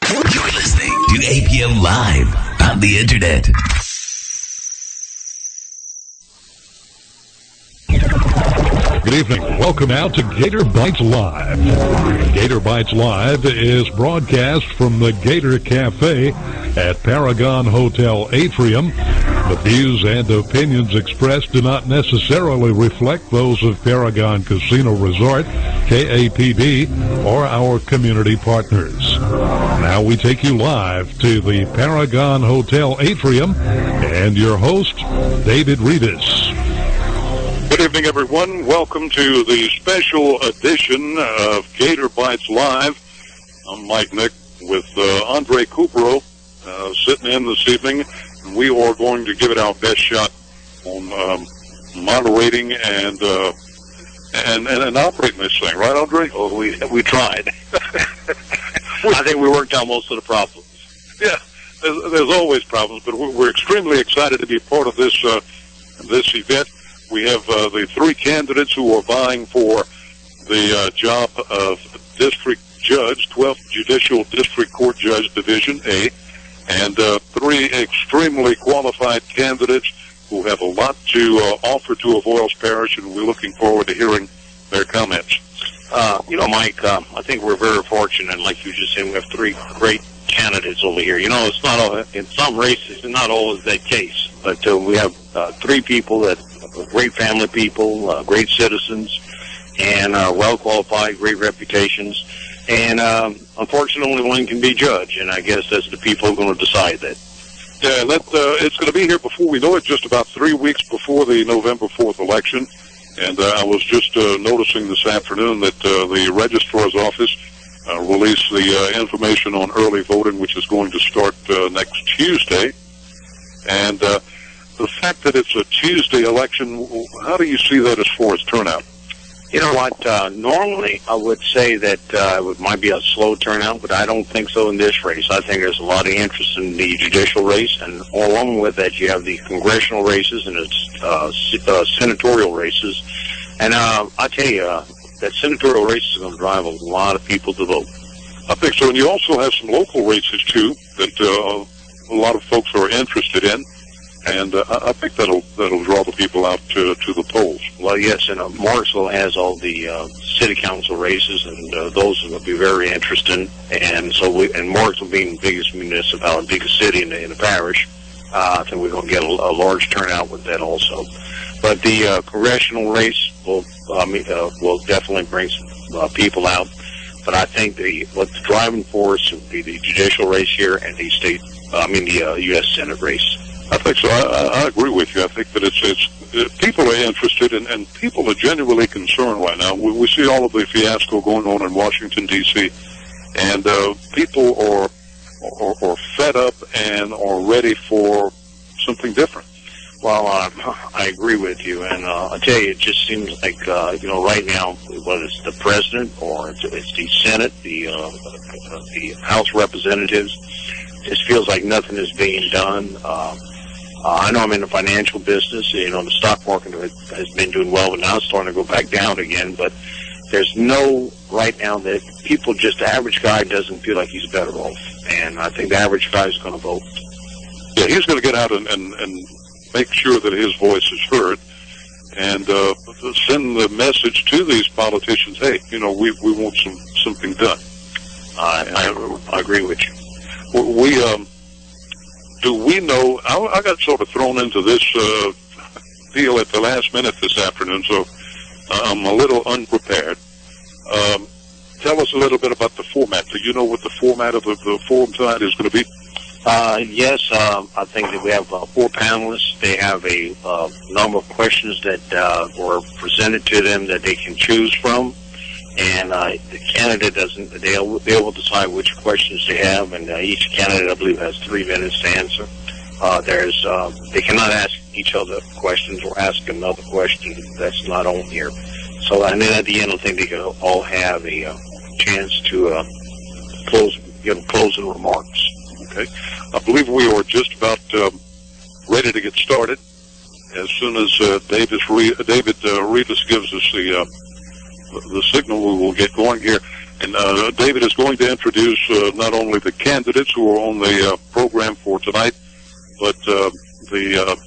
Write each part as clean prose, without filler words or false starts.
You're listening to APM Live on the Internet. Good evening. Welcome out to GatorBytes Live. GatorBytes Live is broadcast from the Gator Cafe at Paragon Hotel Atrium. The views and opinions expressed do not necessarily reflect those of Paragon Casino Resort, KAPD, or our community partners. Now we take you live to the Paragon Hotel Atrium and your host, David Rivas. Good evening, everyone. Welcome to the special edition of GatorBytes Live. I'm Mike Nick with Andrea Caubarreaux sitting in this evening. We are going to give it our best shot on moderating and operating this thing, right, Andre? Oh, we tried. I think we worked out most of the problems. Yeah, there's always problems, but we're extremely excited to be part of this event. We have the three candidates who are vying for the job of district judge, 12th Judicial District Court Judge, Division A, and three extremely qualified candidates who have a lot to offer to Avoyles Parish, and we're looking forward to hearing their comments. Mike, I think we're very fortunate. Like you just said, we have three great candidates over here. You know, it's not all, in some races, it's not always that case, but we have three people that are great family people, great citizens, and well-qualified, great reputations. And unfortunately, only one can be judge, and I guess that's the people who are going to decide that. Yeah, it's going to be here before we know it, just about 3 weeks before the November 4th election. And I was just noticing this afternoon that the registrar's office released the information on early voting, which is going to start next Tuesday. And the fact that it's a Tuesday election, how do you see that as far as turnout? You know what? Normally, I would say that it might be a slow turnout, but I don't think so in this race. I think there's a lot of interest in the judicial race, and along with that, you have the congressional races and its senatorial races. And I tell you, that senatorial race is going to drive a lot of people to vote. I think so, and you also have some local races too that a lot of folks are interested in. And I think that'll draw the people out to the polls. Well, yes, and Marksville has all the city council races, and those will be very interesting. And so, Marksville being the biggest municipality, biggest city in the parish, I think we're going to get a large turnout with that also. But the congressional race will definitely bring some people out. But I think what's the driving force would be the judicial race here and the U.S. Senate race. I think so. I agree with you. I think that it's people are interested and people are genuinely concerned right now. We see all of the fiasco going on in Washington, D.C., and people are fed up and are ready for something different. Well, I agree with you, and I tell you, it just seems like right now, whether it's the president or it's the Senate, the House Representatives, it just feels like nothing is being done. I know I'm in the financial business. You know, the stock market has been doing well, but now it's starting to go back down again. But there's right now that the average guy doesn't feel like he's better off. And I think the average guy is going to vote. Yeah, he's going to get out and make sure that his voice is heard and send the message to these politicians, hey, we want something done. I agree with you. Do we know, I got sort of thrown into this deal at the last minute this afternoon, so I'm a little unprepared. Tell us a little bit about the format. Do you know what the format of the forum tonight is going to be? Yes, I think that we have 4 panelists. They have a number of questions that were presented to them that they can choose from. And the candidate they will decide which questions they have, and each candidate, I believe, has 3 minutes to answer. They cannot ask each other questions or ask another question that's not on here. So, and then at the end, I think they can all have a chance to give closing remarks. Okay. I believe we are just about ready to get started. As soon as David Rivas gives us the signal, we will get going here. And David is going to introduce not only the candidates who are on the program for tonight, but the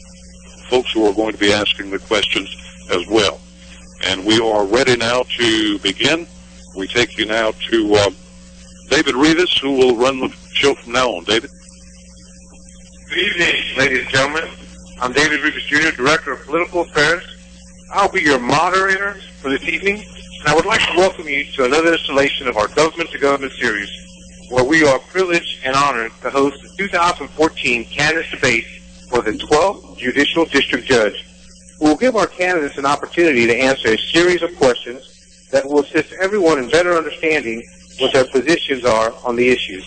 folks who are going to be asking the questions as well. And we are ready now to begin. We take you now to David Rivas, who will run the show from now on. David? Good evening, ladies and gentlemen. I'm David Rivas, Jr., Director of Political Affairs. I'll be your moderator for this evening, and I would like to welcome you to another installation of our Government to Government series, where we are privileged and honored to host the 2014 Candidate Debate for the 12th Judicial District Judge, who will give our candidates an opportunity to answer a series of questions that will assist everyone in better understanding what their positions are on the issues.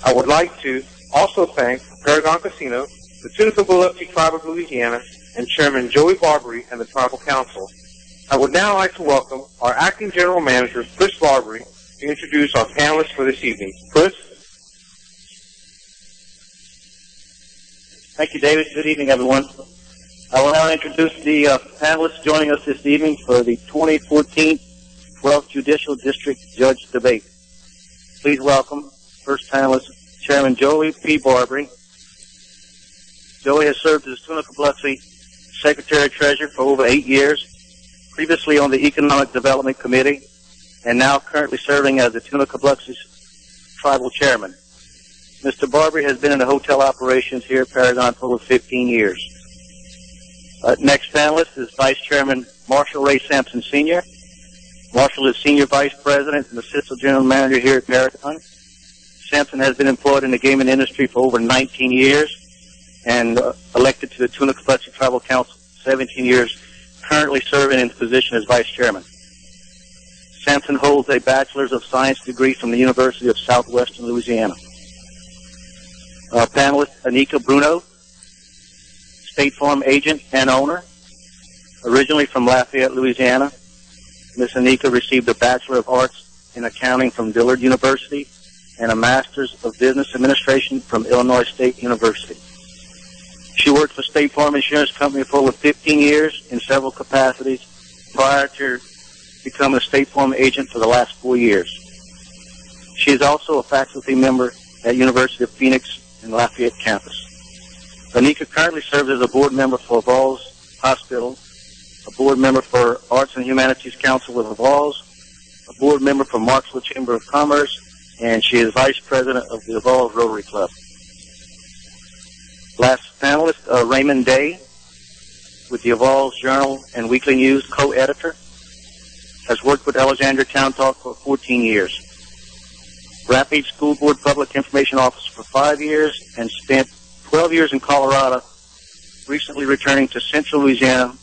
I would like to also thank Paragon Casino, the Tunica-Biloxi Tribe of Louisiana, and Chairman Joey Barbary and the Tribal Council. I would now like to welcome our Acting General Manager, Chris Barbary, to introduce our panelists for this evening. Chris? Thank you, David. Good evening, everyone. I will now introduce the panelists joining us this evening for the 2014 12th Judicial District Judge Debate. Please welcome first panelist, Chairman Joey P. Barbary. Joey has served as Tunica-Biloxi Secretary-Treasurer for over 8 years, previously on the Economic Development Committee, and now currently serving as the Tunica-Biloxi Tribal Chairman. Mr. Barbary has been in the hotel operations here at Paragon for over 15 years. Next panelist is Vice Chairman Marshall Ray Sampson, Sr. Marshall is Senior Vice President and Assistant General Manager here at Paragon. Sampson has been employed in the gaming industry for over 19 years and elected to the Tunica-Biloxi Tribal Council 17 years, currently serving in the position as Vice Chairman. Sampson holds a Bachelor's of Science degree from the University of Southwestern Louisiana. Panelist Anika Bruno, State Farm agent and owner, originally from Lafayette, Louisiana. Ms. Anika received a Bachelor of Arts in Accounting from Dillard University and a Master's of Business Administration from Illinois State University. She worked for State Farm Insurance Company for over 15 years in several capacities prior to becoming a State Farm agent for the last 4 years. She is also a faculty member at University of Phoenix and Lafayette campus. Anika currently serves as a board member for Vols Hospital, a board member for Arts and Humanities Council with Vols, a board member for Marksville Chamber of Commerce, and she is vice president of the Vols Rotary Club. Last panelist, Raymond Day, with the Vols Journal and Weekly News, co-editor, has worked with Alexandria Town Talk for 14 years. Rapides School Board Public Information Officer for 5 years and spent 12 years in Colorado, recently returning to Central Louisiana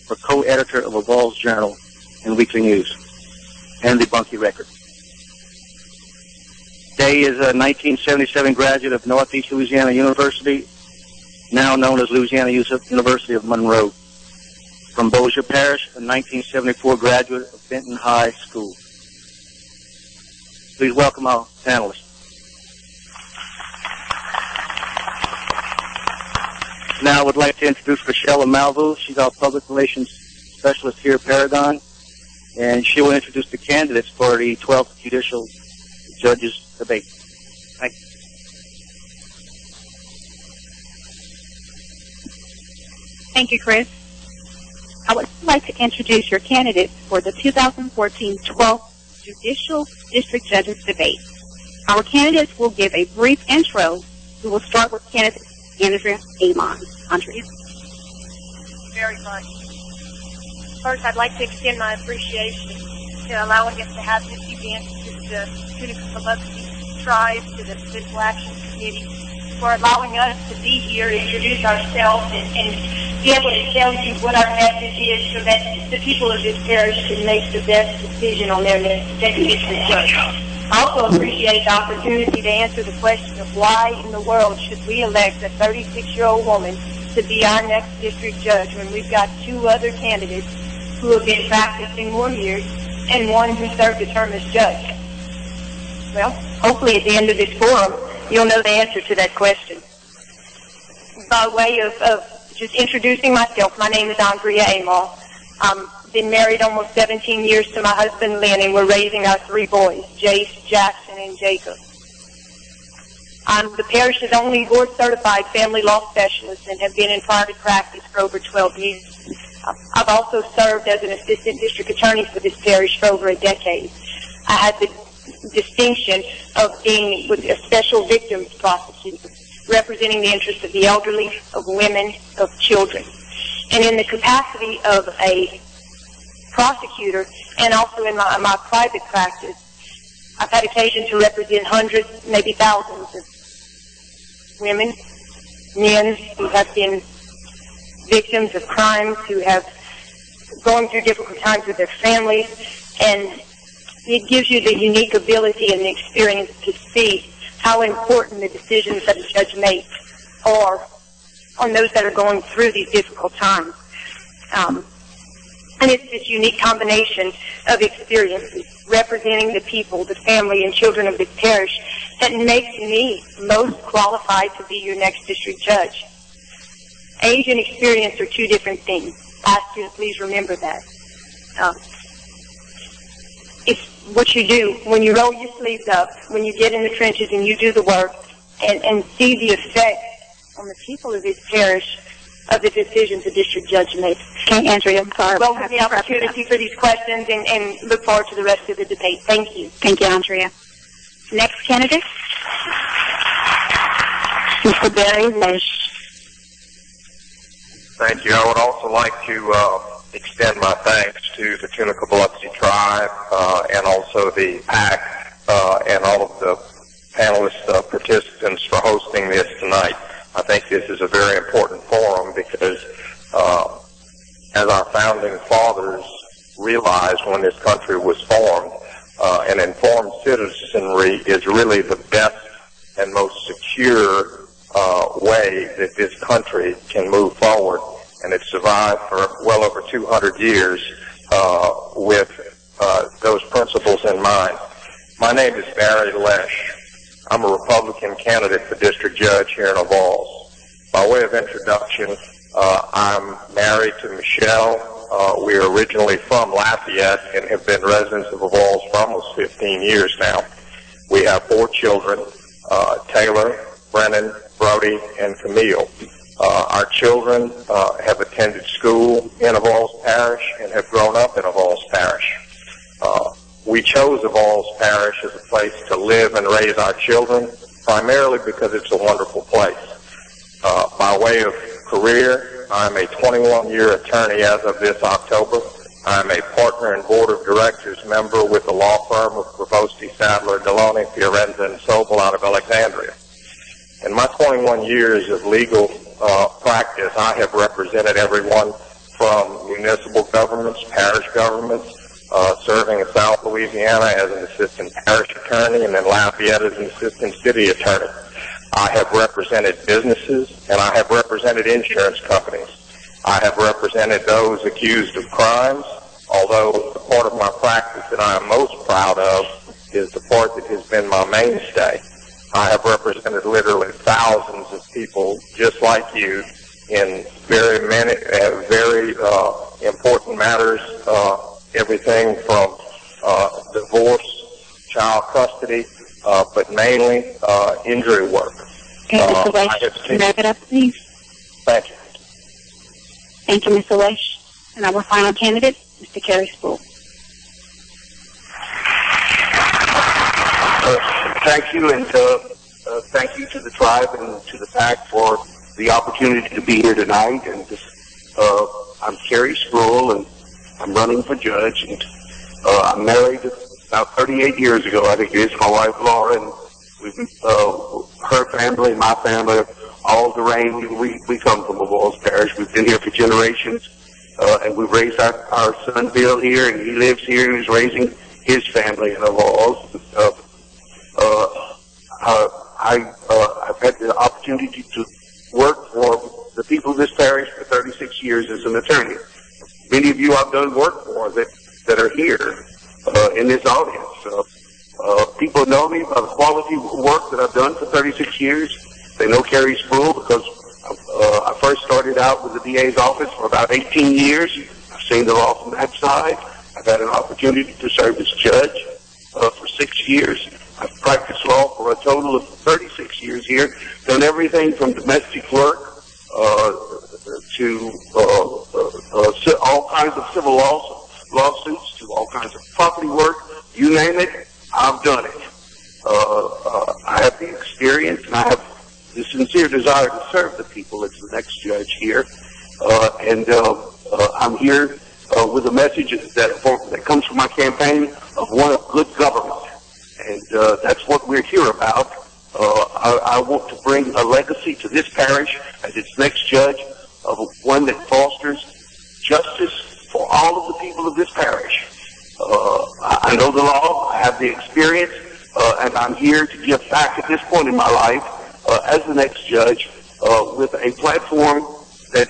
for co-editor of a Vols Journal and Weekly News and the Bunkie Record. Day is a 1977 graduate of Northeast Louisiana University, now known as Louisiana University of Monroe. From Bossier Parish, a 1974 graduate of Benton High School. Please welcome our panelists. Now I would like to introduce Rochelle Malvo. She's our public relations specialist here at Paragon, and she will introduce the candidates for the 12th Judicial Judges Debate. Thank you. Thank you, Chris. I would like to introduce your candidates for the 2014 12th Judicial District Judges Debate. Our candidates will give a brief intro. We will start with candidate Andrea Aymond. Andrea. Very much. First, I'd like to extend my appreciation to allowing us to have this event with the Tunica-Biloxi Tribe, to the Political Action Committee, for allowing us to be here, introduce ourselves, and be able to tell you what our message is so that the people of this parish can make the best decision on their next district judge. I also appreciate the opportunity to answer the question of why in the world should we elect a 36-year-old woman to be our next district judge when we've got 2 other candidates who have been practicing more years and one who served a term as judge. Well, hopefully at the end of this forum, you'll know the answer to that question. By way of just introducing myself, my name is Andrea Aymond. I'm been married almost 17 years to my husband, Lynn, and we're raising our 3 boys, Jace, Jackson, and Jacob. I'm the parish's only board-certified family law specialist and have been in private practice for over 12 years. I've also served as an assistant district attorney for this parish for over a decade. I had the distinction of being with a special victims prosecutor, representing the interests of the elderly, of women, of children. And in the capacity of a prosecutor and also in my private practice, I've had occasion to represent hundreds, maybe thousands of women, men who have been victims of crimes, who have gone through difficult times with their families, and it gives you the unique ability and the experience to see how important the decisions that a judge makes are on those that are going through these difficult times. And it's this unique combination of experiences representing the people, the family, and children of this parish that makes me most qualified to be your next district judge. Age and experience are 2 different things. I ask you to please remember that. It's what you do when you roll your sleeves up, when you get in the trenches and you do the work and see the effect on the people of this parish of the decisions the district judge makes. Okay, Andrea, I'm sorry. Well, with the opportunity for these questions and look forward to the rest of the debate. Thank you. Thank you, Andrea. Next candidate, Mr. Barry Laiche. Thank you. I would also like to extend my thanks to the Tunica Biloxi tribe and also the PAC and all of the panelist participants for hosting this tonight. I think this is a very important forum because as our founding fathers realized when this country was formed, an informed citizenry is really the best and most secure way that this country can move forward. And it's survived for well over 200 years with those principles in mind. My name is Barry Laiche. I'm a Republican candidate for district judge here in Ovalls. By way of introduction, I'm married to Michelle. We are originally from Lafayette and have been residents of Ovalls for almost 15 years now. We have 4 children, Taylor, Brennan, Brody, and Camille. Our children have attended school in Ovalls Parish and have grown up in Ovalls Parish. We chose Ovalls Parish as a place to live and raise our children, primarily because it's a wonderful place. By way of career, I'm a 21-year attorney as of this October. I'm a partner and board of directors member with the law firm of Provosti, Sadler, Deloney, Fiorenza, and Sobel out of Alexandria. In my 21 years of legal practice, I have represented everyone from municipal governments, parish governments, serving in South Louisiana as an assistant parish attorney and in Lafayette as an assistant city attorney. I have represented businesses and I have represented insurance companies. I have represented those accused of crimes, although the part of my practice that I am most proud of is the part that has been my mainstay. I have represented literally thousands of people just like you in very important matters, everything from divorce, child custody, but mainly injury work. Okay, Mr. Laiche, can you wrap it up, please? Thank you. Thank you, Mr. Laiche. And our final candidate, Mr. Kerry Spruill. Thank you, and thank you to the tribe and to the PAC for the opportunity to be here tonight. And I'm Kerry Spruill, and I'm running for judge. And I'm married about 38 years ago, I think it is, my wife Laura, and her family and my family are all deranged. We come from Ovalls Parish. We've been here for generations, and we've raised our son Bill here, and he lives here, and he's raising his family in Ovalls. I've had the opportunity to work for the people of this parish for 36 years as an attorney. Many of you I've done work for that are here in this audience. People know me by the quality of work that I've done for 36 years. They know Kerry Spruill because I first started out with the DA's office for about 18 years. I seen the law from that side. I've had an opportunity to serve as judge for 6 years. I've practiced law for a total of 36 years here, done everything from domestic work to all kinds of civil lawsuits, to all kinds of property work. You name it, I've done it. I have the experience, and I have the sincere desire to serve the people as the next judge here. I'm here with a message that comes from my campaign of one of good government. And that's what we're here about. I want to bring a legacy to this parish as its next judge of one that fosters justice for all of the people of this parish. I know the law, I have the experience, and I'm here to give back at this point in my life as the next judge with a platform that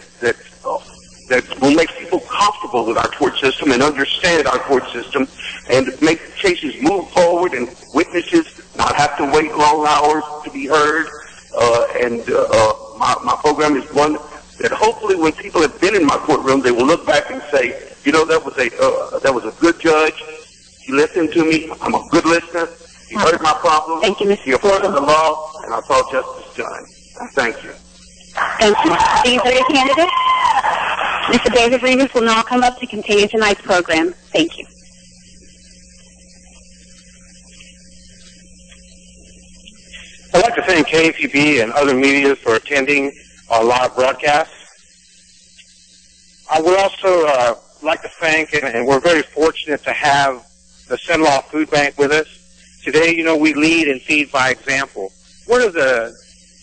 will make people comfortable with our court system and understand our court system and make cases move forward and witnesses not have to wait long hours to be heard. My program is one that hopefully when people have been in my courtroom, they will look back and say, you know, that was a good judge. He listened to me. I'm a good listener. He heard my problems. Thank you, Mr. He applied the law, and I saw justice done. Thank you. Thank you. These are your candidates. Mr. David Rivas will now come up to continue tonight's program. Thank you. I'd like to thank KFUB and other media for attending our live broadcast. I would also like to thank, and we're very fortunate to have the Cenlaw Food Bank with us. Today, you know, we lead and feed by example. One of the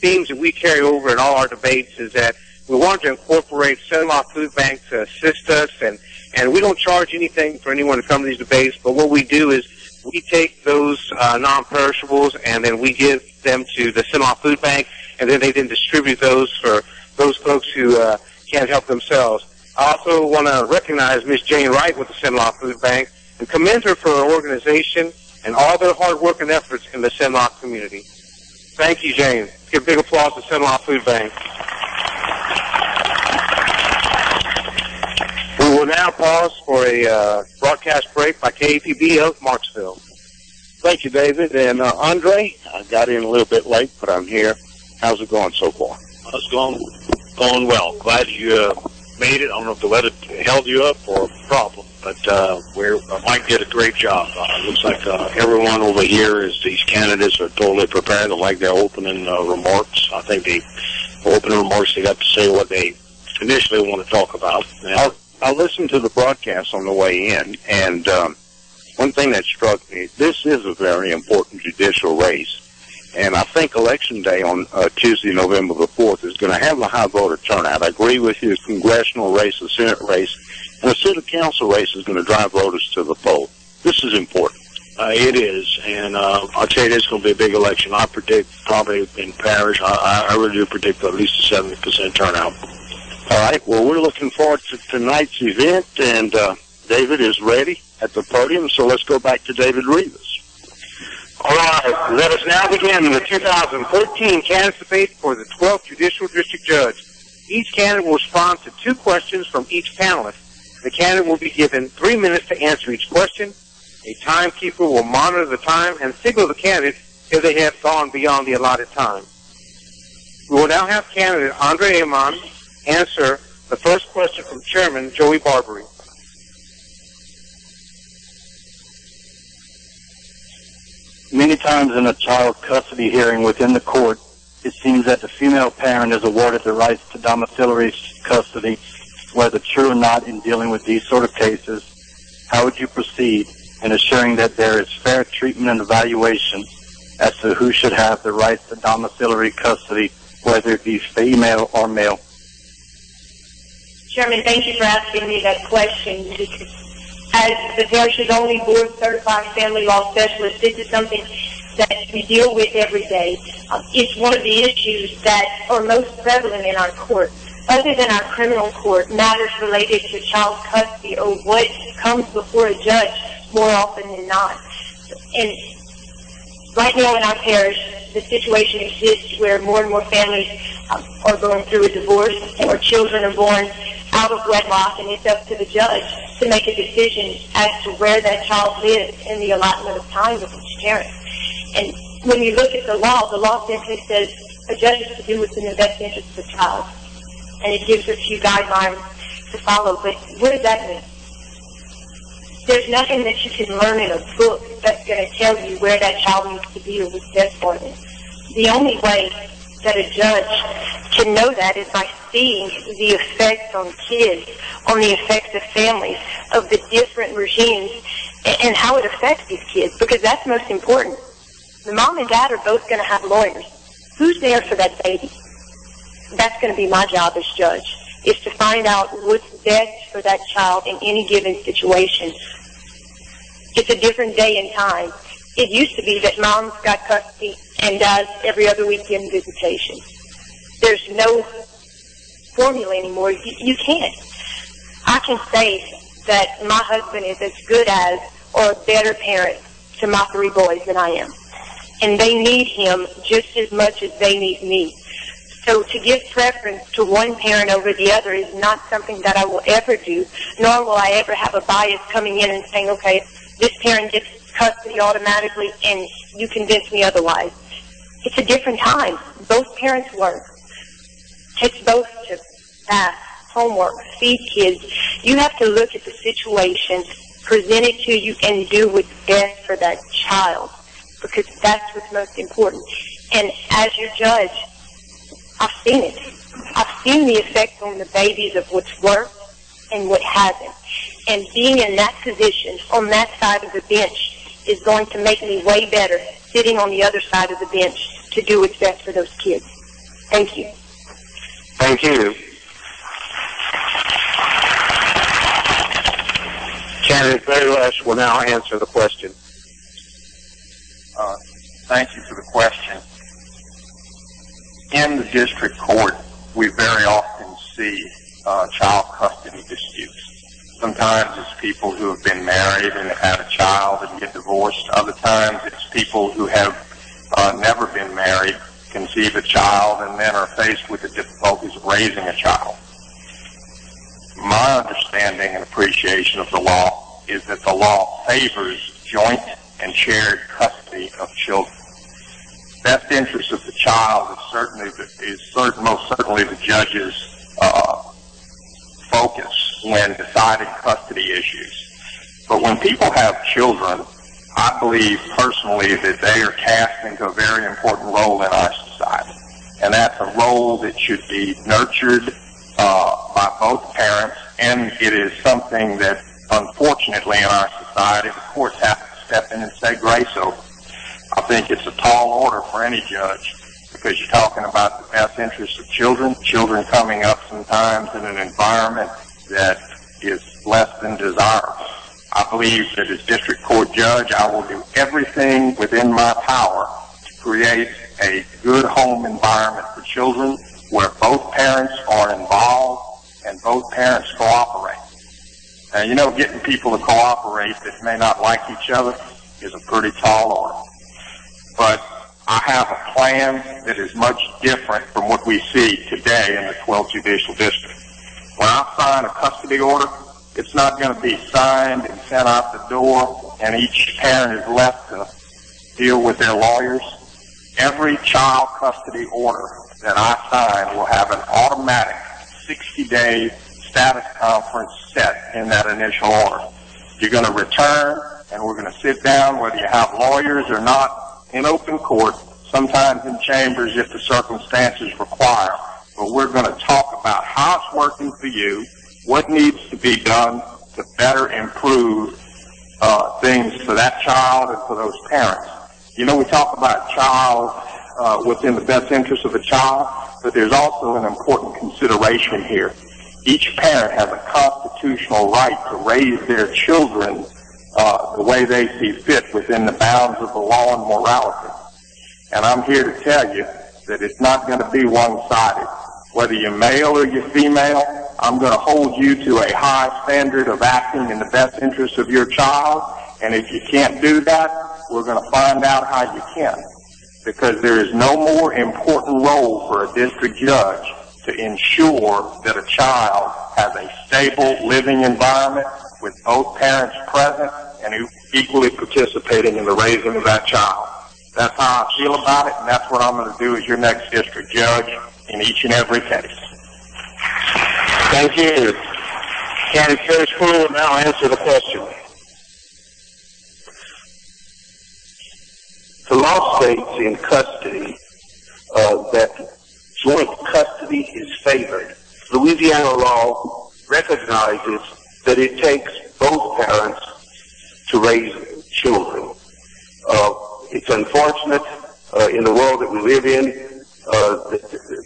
themes that we carry over in all our debates is that we want to incorporate Cenlaw Food Bank to assist us, and we don't charge anything for anyone to come to these debates, but what we do is we take those non-perishables and then we give them to the Cenlaw Food Bank, and then they distribute those for those folks who can't help themselves. I also want to recognize Miss Jane Wright with the Cenlaw Food Bank and commend her for her organization and all their hard work and efforts in the Cenlaw community. Thank you, Jane. Give a big applause to Cenlaw Food Bank. We will now pause for a broadcast break by KAPB of Marksville. Thank you, David. And Andre, I got in a little bit late, but I'm here. How's it going so far? It's going well. Glad you made it. I don't know if the weather held you up or a problem, but Mike did a great job. It looks like everyone over here these candidates are totally prepared. I like their opening remarks. I think the opening remarks, they got to say what they initially want to talk about. I listened to the broadcast on the way in, and one thing that struck me, this is a very important judicial race. And I think Election Day on Tuesday, November the 4th, is going to have a high voter turnout. I agree with you, the congressional race, the Senate race, and the city council race is going to drive voters to the poll. This is important. It is, and I'll tell you, it's going to be a big election. I predict probably in parish, I really do predict at least a 70% turnout. All right, well, we're looking forward to tonight's event, and David is ready at the podium, so let's go back to David Rivas. All right, let us now begin the 2013 candidate debate for the 12th Judicial District Judge. Each candidate will respond to 2 questions from each panelist. The candidate will be given 3 minutes to answer each question. A timekeeper will monitor the time and signal the candidate if they have gone beyond the allotted time. We will now have candidate Andrea Aymond answer the first question from Chairman Joey Barbary. Many times in a child custody hearing within the court, it seems that the female parent is awarded the rights to domiciliary custody, whether true or not in dealing with these sort of cases. How would you proceed in assuring that there is fair treatment and evaluation as to who should have the rights to domiciliary custody, whether it be female or male? Chairman, thank you for asking me that question. As the parish's only board-certified family law specialist, this is something that we deal with every day. It's one of the issues that are most prevalent in our court. Other than our criminal court, matters related to child custody or what comes before a judge more often than not. And right now in our parish, the situation exists where more and more families are going through a divorce or children are born out of wedlock, and it's up to the judge to make a decision as to where that child lives in the allotment of time with each parent. And when you look at the law simply says a judge is to do what's in the best interest of the child. And it gives a few guidelines to follow. But what does that mean? There's nothing that you can learn in a book that's going to tell you where that child needs to be or what's best for them. The only way that a judge can know that is by seeing the effects on kids, on the effects of families, of the different regimes, and how it affects these kids, because that's most important. The mom and dad are both going to have lawyers. Who's there for that baby? That's going to be my job as judge, is to find out what's best for that child in any given situation. It's a different day and time. It used to be that mom's got custody and dad's every other weekend visitation. There's no formula anymore. You can't. I can say that my husband is as good as or a better parent to my 3 boys than I am. And they need him just as much as they need me. So to give preference to one parent over the other is not something that I will ever do, nor will I ever have a bias coming in and saying, okay, this parent gets custody automatically and you convince me otherwise. It's a different time. Both parents work. It takes both to bath, homework, feed kids. You have to look at the situation, present it to you, and do what's best for that child, because that's what's most important. And as your judge, I've seen it. I've seen the effects on the babies of what's worked and what hasn't. And being in that position, on that side of the bench, is going to make me way better sitting on the other side of the bench to do what's best for those kids. Thank you. Thank you. Candidate Laiche will now answer the question. Thank you for the question. In the district court, we very often see child custody disputes. Sometimes it's people who have been married and have had a child and get divorced. Other times it's people who have never been married, conceive a child, and then are faced with the difficulties of raising a child. My understanding and appreciation of the law is that the law favors joint and shared custody of children. Best interest of the child is most certainly the judge's focus when deciding custody issues. But when people have children, I believe personally that they are cast into a very important role in our society. And that's a role that should be nurtured by both parents, and it is something that, unfortunately, in our society, the courts have to step in and say grace over. I think it's a tall order for any judge, because you're talking about the best interests of children coming up sometimes in an environment that is less than desirable. I believe that as district court judge, I will do everything within my power to create a good home environment for children where both parents are involved and both parents cooperate. Now, you know, getting people to cooperate that may not like each other is a pretty tall order. But I have a plan that is much different from what we see today in the 12th Judicial District. When I sign a custody order, it's not going to be signed and sent out the door and each parent is left to deal with their lawyers. Every child custody order that I sign will have an automatic 60-day status conference set in that initial order. You're going to return, and we're going to sit down, whether you have lawyers or not, in open court, sometimes in chambers if the circumstances require. But we're going to talk about how it's working for you, what needs to be done to better improve things for that child and for those parents. You know, we talk about child within the best interest of the child, but there's also an important consideration here. Each parent has a constitutional right to raise their children the way they see fit within the bounds of the law and morality. And I'm here to tell you that it's not going to be one-sided. Whether you're male or you're female, I'm going to hold you to a high standard of acting in the best interest of your child. And if you can't do that, we're going to find out how you can. Because there is no more important role for a district judge to to ensure that a child has a stable living environment with both parents present and equally participating in the raising of that child. That's how I feel about it, and that's what I'm going to do as your next district judge in each and every case. Thank you. Candidate Kerry Spruill will now answer the question. The law states in custody that joint custody is favored. Louisiana law recognizes that it takes both parents to raise children. It's unfortunate in the world that we live in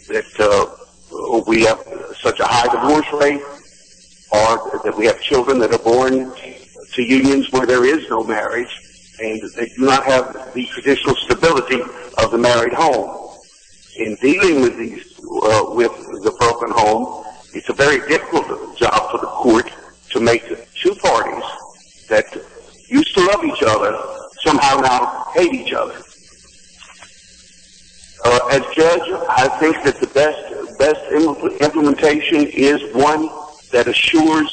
that we have such a high divorce rate, or that we have children that are born to unions where there is no marriage, and they do not have the traditional stability of the married home. In dealing with these, with the broken home, it's a very difficult job for the court to make two parties that used to love each other somehow now hate each other. As judge, I think that the best implementation is one that assures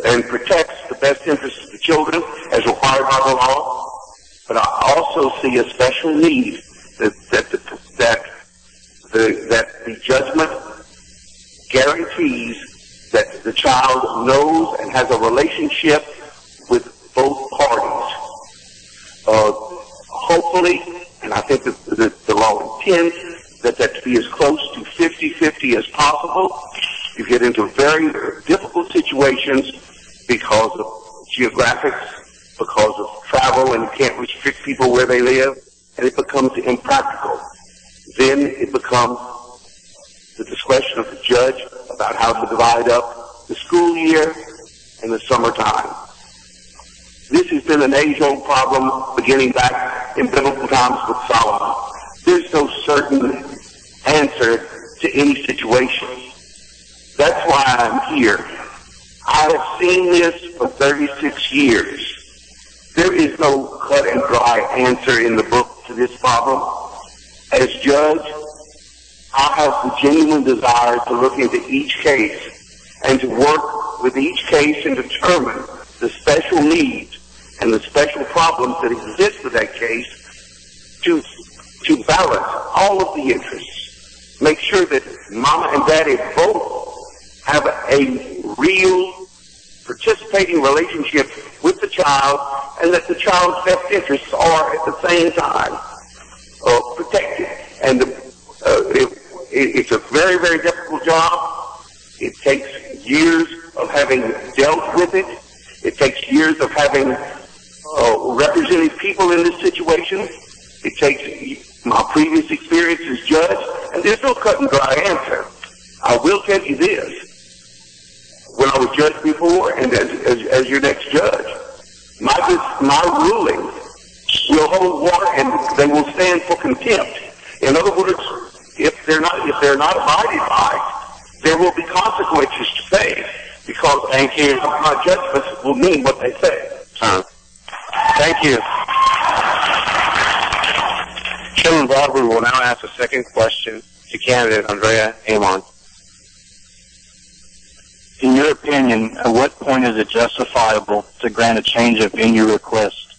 and protects the best interests of the children as required by the law. But I also see a special need that the judgment guarantees that the child knows and has a relationship with both parties. Hopefully, and I think that the law intends that to be as close to 50-50 as possible. You get into very difficult situations because of geographics, because of travel, and you can't restrict people where they live, and it becomes impractical. Then it becomes the discretion of the judge about how to divide up the school year and the summertime. This has been an age-old problem beginning back in biblical times with Solomon. There's no certain answer to any situation. That's why I'm here. I have seen this for 36 years. There is no cut and dry answer in the book to this problem. As judge, I have the genuine desire to look into each case and to work with each case and determine the special needs and the special problems that exist with that case to balance all of the interests. Make sure that mama and daddy both have a real participating relationship with the child, and that the child's best interests are at the same time protected. And it's a very, very difficult job. It takes years of having dealt with it. It takes years of having represented people in this situation. It takes my previous experience as judge, and there's no cut and dry answer. I will tell you this. When I was judge before, and as your next judge, my rulings will hold water, and they will stand for contempt. In other words, if they're not abided by, there will be consequences to pay, because my judgments will mean what they say. Thank you. Chairman Baldwin will now ask a second question to candidate Andrea Aymond. In your opinion, at what point is it justifiable to grant a change of venue request?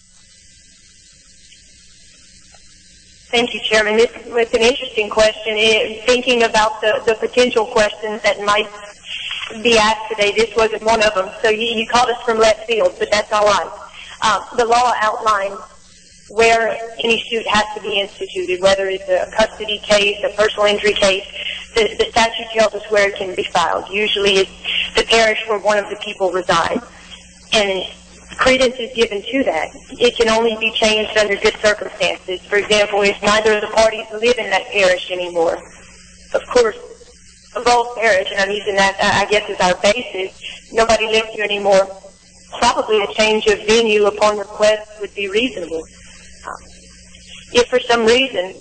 Thank you, Chairman. This was an interesting question. Thinking about the potential questions that might be asked today, this wasn't one of them. So you called us from left field, but that's all right. The law outlines where any suit has to be instituted, whether it's a custody case, a personal injury case. The statute tells us where it can be filed. Usually it's the parish where one of the people resides. And credence is given to that. It can only be changed under good circumstances. For example, if neither of the parties live in that parish anymore. Of course, both parish, and I'm using that, I guess, as our basis, nobody lives here anymore. Probably a change of venue upon request would be reasonable. If for some reason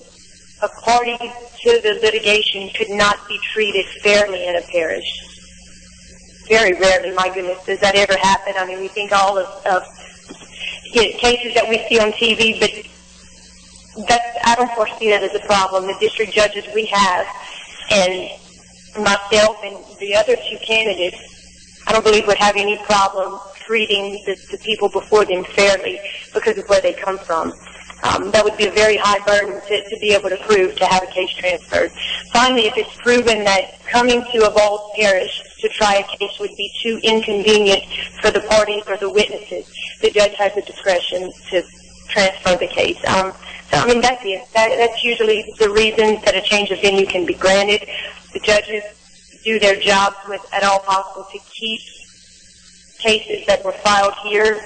a party to the litigation could not be treated fairly in a parish, very rarely, my goodness, does that ever happen? I mean, we think all of cases that we see on TV, but I don't foresee that as a problem. The district judges we have And myself and the other two candidates, I don't believe would have any problem treating the people before them fairly because of where they come from. That would be a very high burden to be able to prove to have a case transferred. Finally, if it's proven that coming to a Balls Parish to try a case would be too inconvenient for the parties or the witnesses, the judge has the discretion to transfer the case. So, I mean, that's it. That's usually the reason that a change of venue can be granted. The judges do their jobs with at all possible to keep cases that were filed here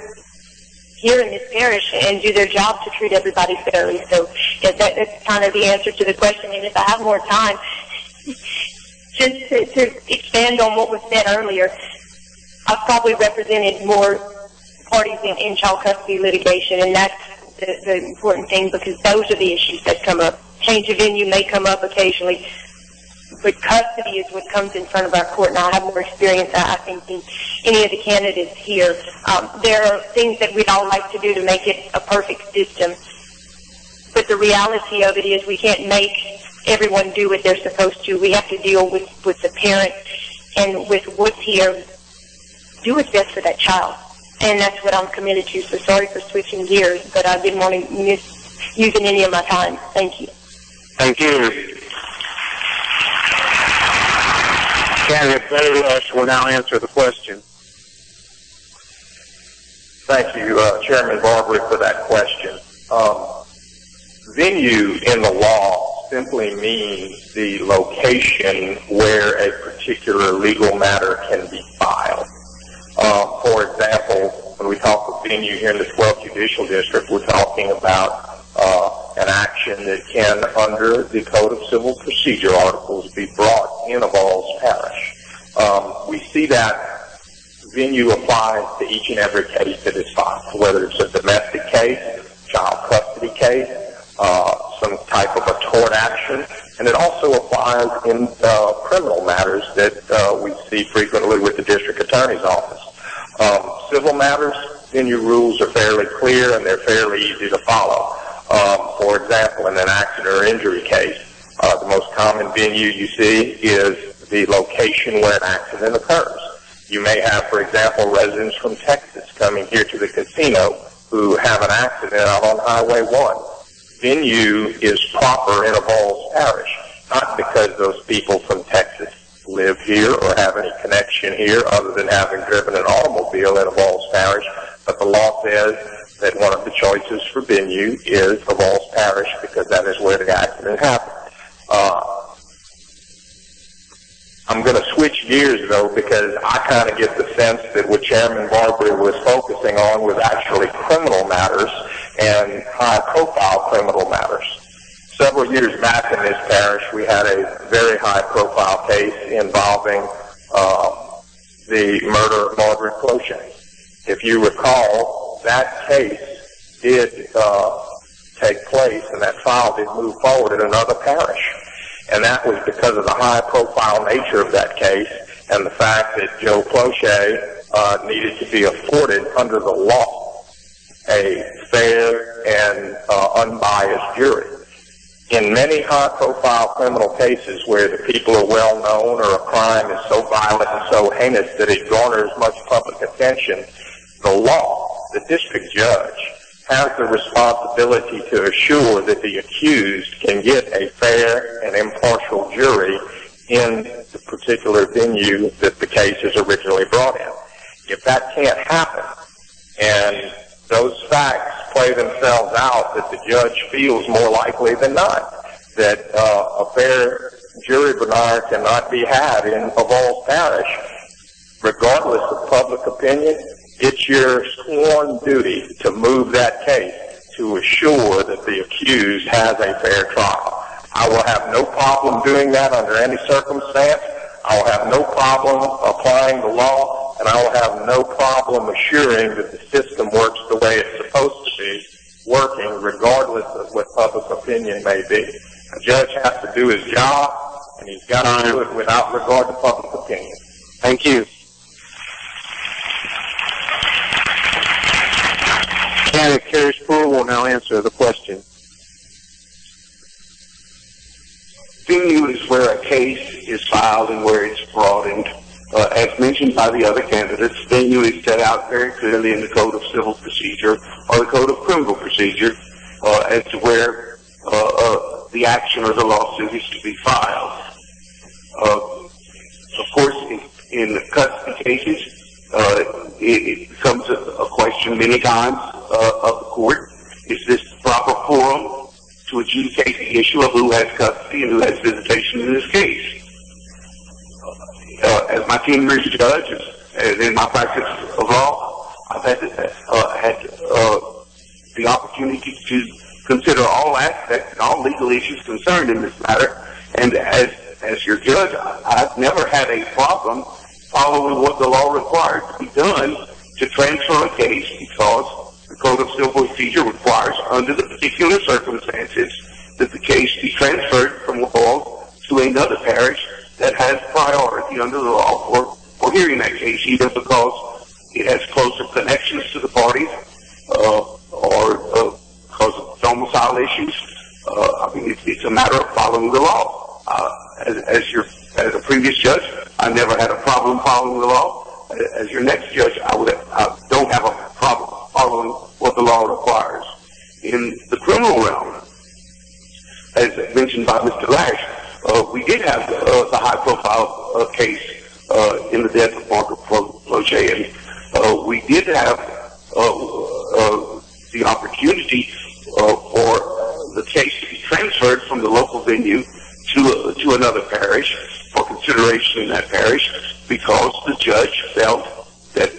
in this parish and do their job to treat everybody fairly. So yes, that's kind of the answer to the question. And if I have more time, just to expand on what was said earlier, I've probably represented more parties in child custody litigation, and that's the important thing because those are the issues that come up. Change of venue may come up occasionally, but custody is what comes in front of our court, and I have more experience, I think, than any of the candidates here. There are things that we'd all like to do to make it a perfect system, but the reality of it is we can't make everyone do what they're supposed to. We have to deal with the parent and with what's here, do what's best for that child, and that's what I'm committed to. So sorry for switching gears, but I didn't want to miss using any of my time. Thank you. Thank you. Candidate Laiche will now answer the question. Thank you, Chairman Barbary, for that question. Venue in the law simply means the location where a particular legal matter can be filed. For example, when we talk of venue here in the 12th Judicial District, we're talking about an action that can, under the Code of Civil Procedure articles, be brought in a Balls Parish. We see that venue applies to each and every case that is filed, whether it's a domestic case, child custody case, some type of a tort action, and it also applies in criminal matters that we see frequently with the District Attorney's Office. Civil matters, venue rules are fairly clear and they're fairly easy to follow. For example, in an accident or injury case, the most common venue you see is the location where an accident occurs. You may have, for example, residents from Texas coming here to the casino who have an accident out on Highway 1. Venue is proper in a Balls Parish, not because those people from Texas live here or have any connection here other than having driven an automobile in a Balls Parish, but the law says that one of the choices for venue is a Balls Parish because that is where the accident happened. I'm going to switch gears, though, because I kind of get the sense that what Chairman Barbary was focusing on was actually criminal matters and high-profile criminal matters. Several years back in this parish, we had a very high-profile case involving the murder of Margaret Laiche. If you recall, that case did take place, and that file did move forward in another parish. And that was because of the high-profile nature of that case and the fact that Joe Laiche needed to be afforded under the law a fair and unbiased jury. In many high-profile criminal cases where the people are well-known or a crime is so violent and so heinous that it garners much public attention, the law, the district judge, has the responsibility to assure that the accused can get a fair and impartial jury in the particular venue that the case is originally brought in. If that can't happen, and those facts play themselves out, that the judge feels more likely than not that a fair jury venire cannot be had in a Balls Parish, regardless of public opinion, it's your sworn duty to move that case to assure that the accused has a fair trial. I will have no problem doing that under any circumstance. I will have no problem applying the law, and I will have no problem assuring that the system works the way it's supposed to be, working regardless of what public opinion may be. A judge has to do his job, and he's got to do it without regard to public opinion. Thank you. Candidate Kerry will now answer the question. venue is where a case is filed and where it's brought in. As mentioned by the other candidates, venue is set out very clearly in the Code of Civil Procedure or the Code of Criminal Procedure as to where the action or the lawsuit is to be filed. Of course, in custody cases, it becomes a question many times of the court. Is this the proper forum to adjudicate the issue of who has custody and who has visitation in this case? As my tenured judge and in my practice of law, I've had the opportunity to consider all aspects and all legal issues concerned in this matter. And as your judge, I've never had a problem following what the law required to be done to transfer a case, because the Code of Civil Procedure requires, under the particular circumstances, that the case be transferred from Laurel to another parish that has priority under the law for hearing that case, either because it has closer connections to the parties or because of domicile issues. I mean, it's a matter of following the law. As a previous judge, I never had a problem following the law. As your next judge, I don't have a problem following what the law requires. In the criminal realm, as mentioned by Mr. Laiche, we did have the high-profile case in the death of Margaret Laiche, and we did have the opportunity for the case to be transferred from the local venue to another parish for consideration in that parish, because the judge felt that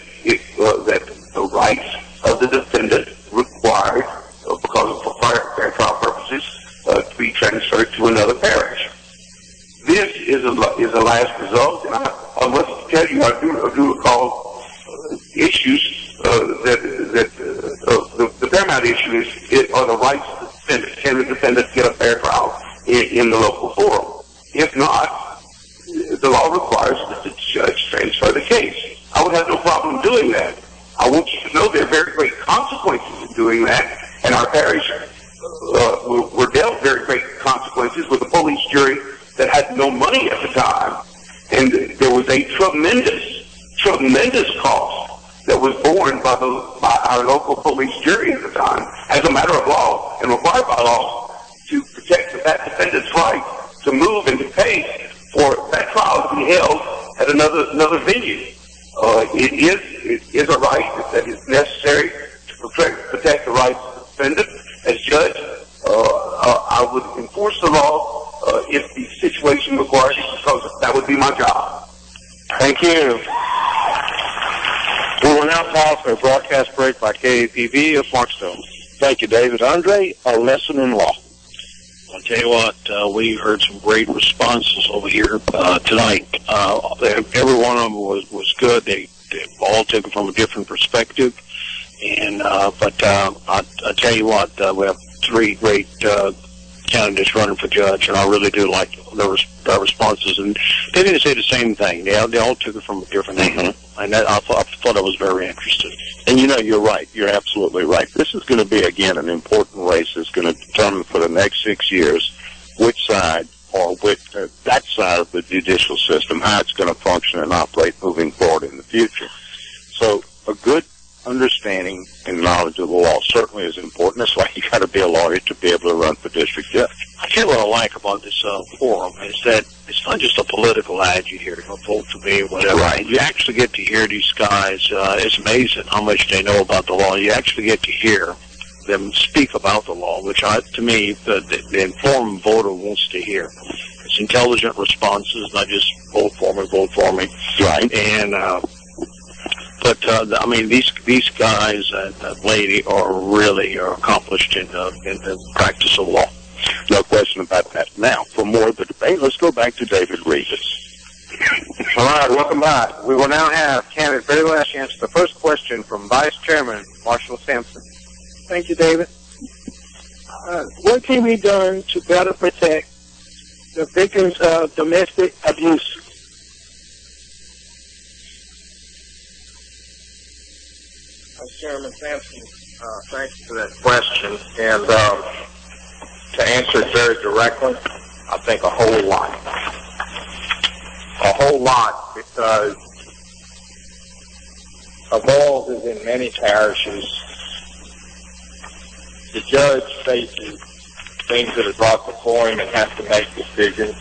that the rights of the defendant required, because of fair trial purposes, to be transferred to another parish. This is a last result, and I must tell you, I do recall issues the paramount issue are the rights of the defendant. Can the defendant get a fair trial in the local forum? If not, the law requires that the judge transfer the case. I would have no problem doing that. I want you to know there are very great consequences in doing that, and our parish were dealt very great consequences with a police jury that had no money at the time, and there was a tremendous cost that was borne by our local police jury at the time, as a matter of law and required by law, to protect that defendant's right to move and to pay for that trial to be held at another venue. It is a right that is necessary to protect the rights of the defendant. As judge, I would enforce the law if the situation required it, because that would be my job. Thank you. We will now pause for a broadcast break by KAPV of Markstone. Thank you, David. Andre, a lesson in law. I'll tell you what, we heard some great responses over here tonight. Every one of them was good. They all took it from a different perspective. And but I'll tell you what, we have three great candidates running for judge, and I really do like their responses. And they didn't say the same thing. They all took it from a different angle. And I thought it was very interesting. And you know, you're right. You're absolutely right. This is going to be, again, an important race that's going to determine for the next 6 years which side or which that side of the judicial system, how it's going to function and operate moving forward in the future. So a good understanding and knowledge of the law certainly is important. That's why you got to be a lawyer to be able to run for district judge. I tell you what I like about this forum is that it's not just a political ad you hear, vote for me, whatever. Right. You actually get to hear these guys. It's amazing how much they know about the law. You actually get to hear them speak about the law, which to me, the informed voter wants to hear. It's intelligent responses, not just vote for me. Right. And but I mean, these guys and that lady are really accomplished in the practice of law. No question about that. Now, for more of the debate, let's go back to David Rivas. All right, welcome back. We will now have candidate very last chance. The first question from Vice Chairman Marshall Sampson. Thank you, David. What can be done to better protect the victims of domestic abuse? Chairman Sampson, thank you for that question. And to answer it very directly, I think a whole lot. A whole lot, because of all as in many parishes, the judge faces things that are brought before him and has to make decisions.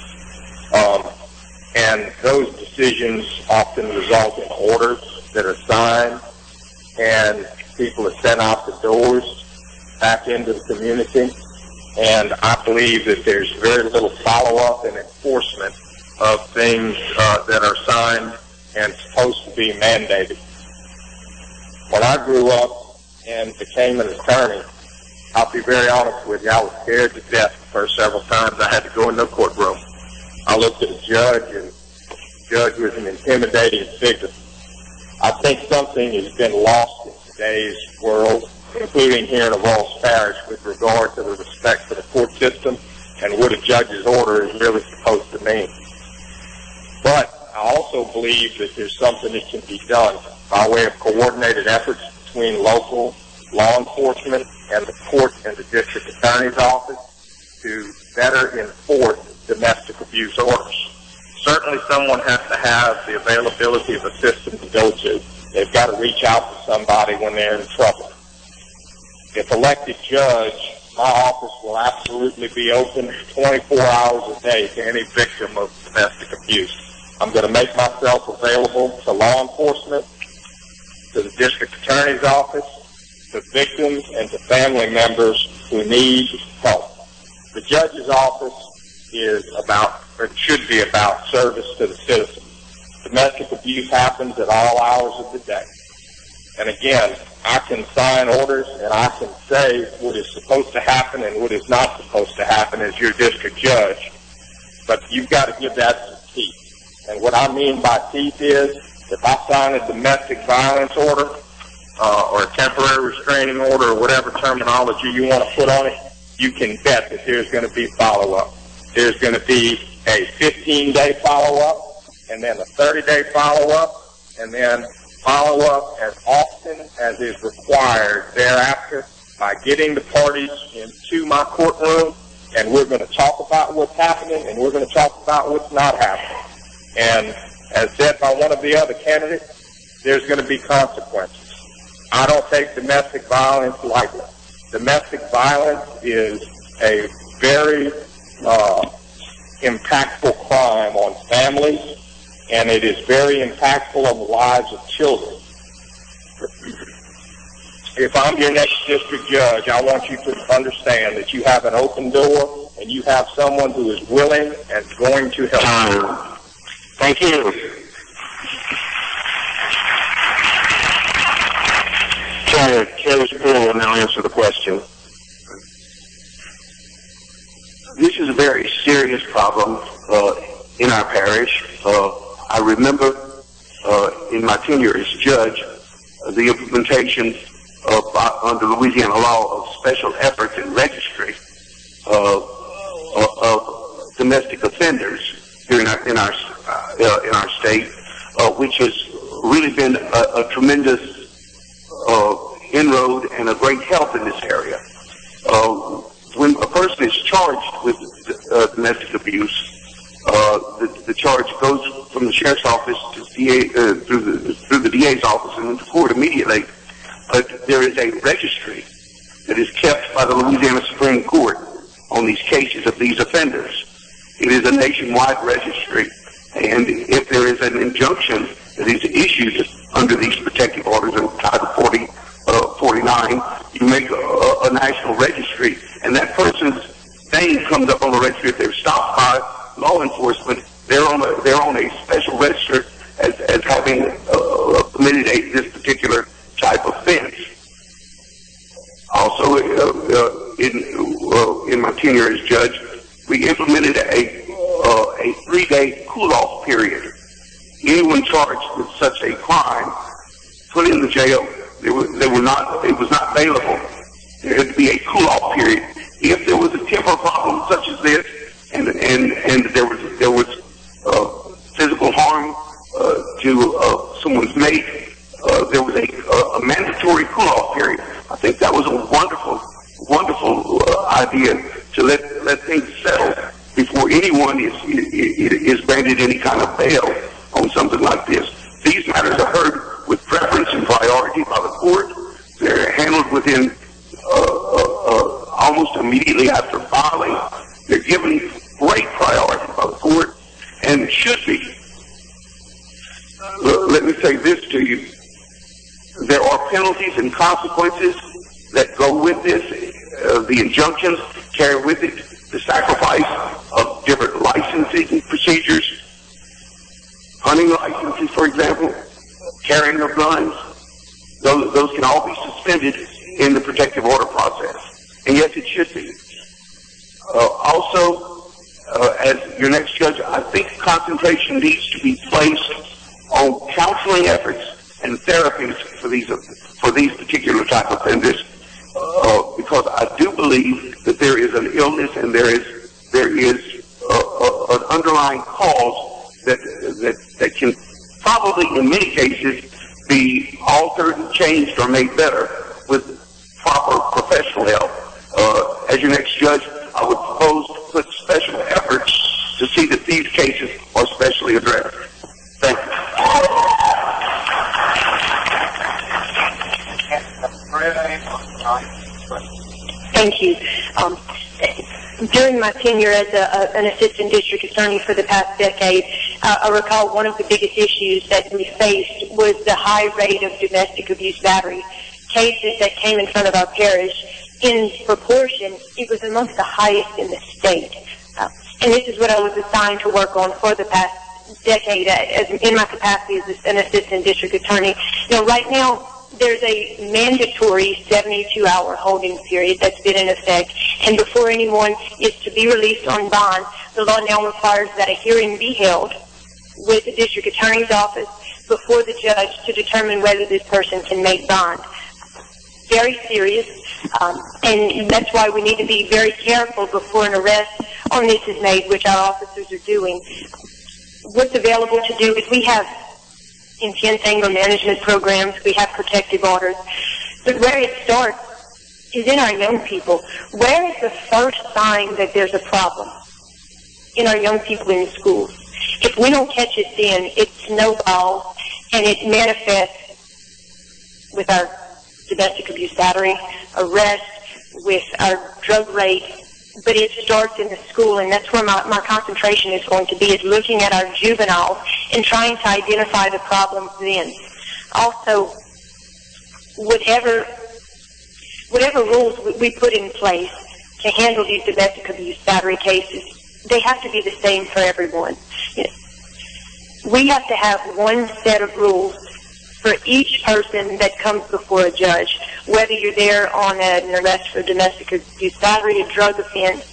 And those decisions often result in orders that are signed, and people are sent out the doors back into the community. And I believe that there's very little follow-up and enforcement of things that are signed and supposed to be mandated. When I grew up and became an attorney, I'll be very honest with you, I was scared to death the first several times I had to go into a courtroom. I looked at a judge, and the judge was an intimidating figure. I think something has been lost in today's world, including here in Rivas Parish, with regard to the respect for the court system and what a judge's order is really supposed to mean. But I also believe that there's something that can be done by way of coordinated efforts between local law enforcement and the court and the district attorney's office to better enforce domestic abuse orders. Certainly someone has to have the availability of a system to go to. They've got to reach out to somebody when they're in trouble. If elected judge, my office will absolutely be open 24 hours a day to any victim of domestic abuse. I'm going to make myself available to law enforcement, to the district attorney's office, to victims, and to family members who need help. The judge's office is about, or should be about, service to the citizen. Domestic abuse happens at all hours of the day. And again, I can sign orders and I can say what is supposed to happen and what is not supposed to happen as your district judge. But you've got to give that some teeth. And what I mean by teeth is, if I sign a domestic violence order, or a temporary restraining order, or whatever terminology you want to put on it, you can bet that there's going to be follow-up. There's going to be a 15-day follow-up, and then a 30-day follow-up, and then follow-up as often as is required thereafter by getting the parties into my courtroom, and we're going to talk about what's happening, and we're going to talk about what's not happening. And as said by one of the other candidates, there's going to be consequences. I don't take domestic violence lightly. Domestic violence is a very impactful crime on families, and it is very impactful on the lives of children. If I'm your next district judge, I want you to understand that you have an open door and you have someone who is willing and going to help you. Thank you. Kerry Spruill will now answer the question. This is a very serious problem in our parish. I remember in my tenure as judge, the implementation under Louisiana law of special efforts and registry of domestic offenders here in our state, which has really been a tremendous inroad and a great help in this area. When a person is charged with domestic abuse, the charge goes from the sheriff's office to DA, through the DA's office and into court immediately. But there is a registry that is kept by the Louisiana Supreme Court on these cases of these offenders. It is a nationwide registry, and if there is an injunction that is issued under these protective orders in Title 49, you make a national registry, and that person's name comes up on the registry. If they're stopped by law enforcement, they're on a special register as having committed this particular type of offense. Also, in my tenure as judge, we implemented a 3-day cool-off period. Anyone charged with such a crime put in the jail. It was not bailable. There had to be a cool-off period. If there was a temper problem such as this, and there was physical harm to someone's mate, there was a mandatory cool-off period. I think that was a wonderful idea to let things settle before anyone is granted any kind of bail on something like this. These matters are heard with preference and priority by the court. They're handled within almost immediately after filing. They're given great priority by the court, and should be. Let me say this to you. There are penalties and consequences that go with this. The injunctions carry with it the sacrifice of different licensing procedures, hunting licenses, for example, carrying of guns. Those can all be suspended in the protective order process. And yes, it should be. Also, as your next judge, I think concentration needs to be placed on counseling efforts and therapies for these particular type of offenders, because I do believe that there is an illness and there is an underlying cause that can probably in many cases be altered, changed, or made better with proper professional help. As your next judge, I would propose to put special efforts to see that these cases are specially addressed. Thank you. Thank you. During my tenure as an assistant district attorney for the past decade, I recall one of the biggest issues that we faced was the high rate of domestic abuse battery cases that came in front of our parish. In proportion, it was amongst the highest in the state. And this is what I was assigned to work on for the past decade in my capacity as an assistant district attorney. Right now, there's a mandatory 72-hour holding period that's been in effect, and before anyone is to be released on bond, the law now requires that a hearing be held with the district attorney's office before the judge to determine whether this person can make bond. Very serious, and that's why we need to be very careful before an arrest on this is made, which our officers are doing. What's available to do is we have intense anger management programs, we have protective orders, but where it starts is in our young people. Where is the first sign that there's a problem? In our young people in the schools. If we don't catch it then, it snowballs and it manifests with our domestic abuse battery, arrest, with our drug rate, but it starts in the school, and that's where my concentration is going to be, is looking at our juveniles and trying to identify the problems then. Also, whatever rules we put in place to handle these domestic abuse battery cases, they have to be the same for everyone. We have to have one set of rules for each person that comes before a judge, whether you're there on an arrest for domestic abuse battery, a drug offense.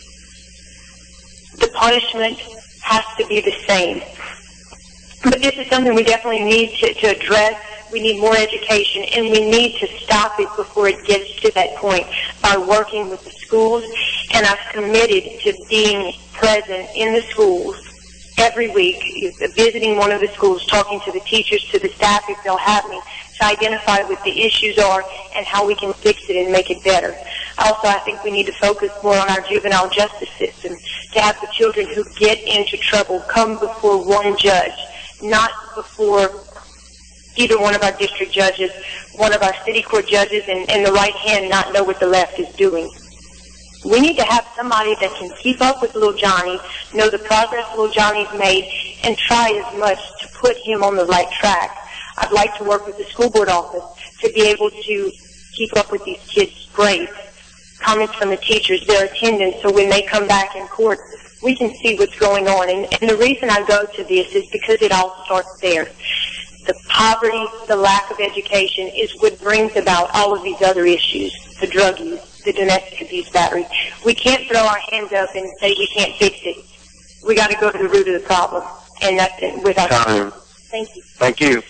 The punishment has to be the same. But this is something we definitely need to address. We need more education, and we need to stop it before it gets to that point by working with the schools. And I've committed to being present in the schools every week, visiting one of the schools, talking to the teachers, to the staff if they'll have me, to identify what the issues are and how we can fix it and make it better. Also, I think we need to focus more on our juvenile justice system, to have the children who get into trouble come before one judge, not before either one of our district judges, one of our city court judges, and the right hand not know what the left is doing. We need to have somebody that can keep up with little Johnny, know the progress little Johnny's made, and try as much to put him on the right track. I'd like to work with the school board office to be able to keep up with these kids' grades, comments from the teachers, their attendance, so when they come back in court, we can see what's going on. And the reason I go to this is because it all starts there. The poverty, the lack of education is what brings about all of these other issues, the drug use, the domestic abuse battery. We can't throw our hands up and say we can't fix it. We got to go to the root of the problem, and that's it with our time. Thank you. Thank you.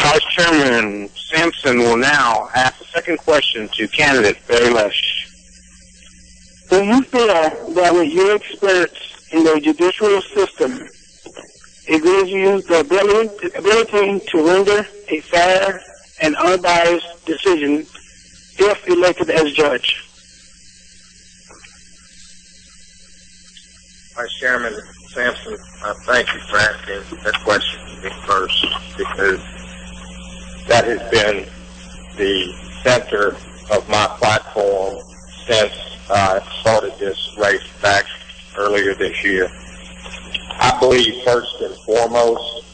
Vice Chairman Sampson will now ask the second question to candidate Barry Laiche. Do you feel that with your experience in the judicial system, it gives you the ability to render a fair and unbiased decision if elected as judge? Vice Chairman Sampson, thank you for asking that question to me first, because that has been the center of my platform since I started this race back earlier this year. I believe first and foremost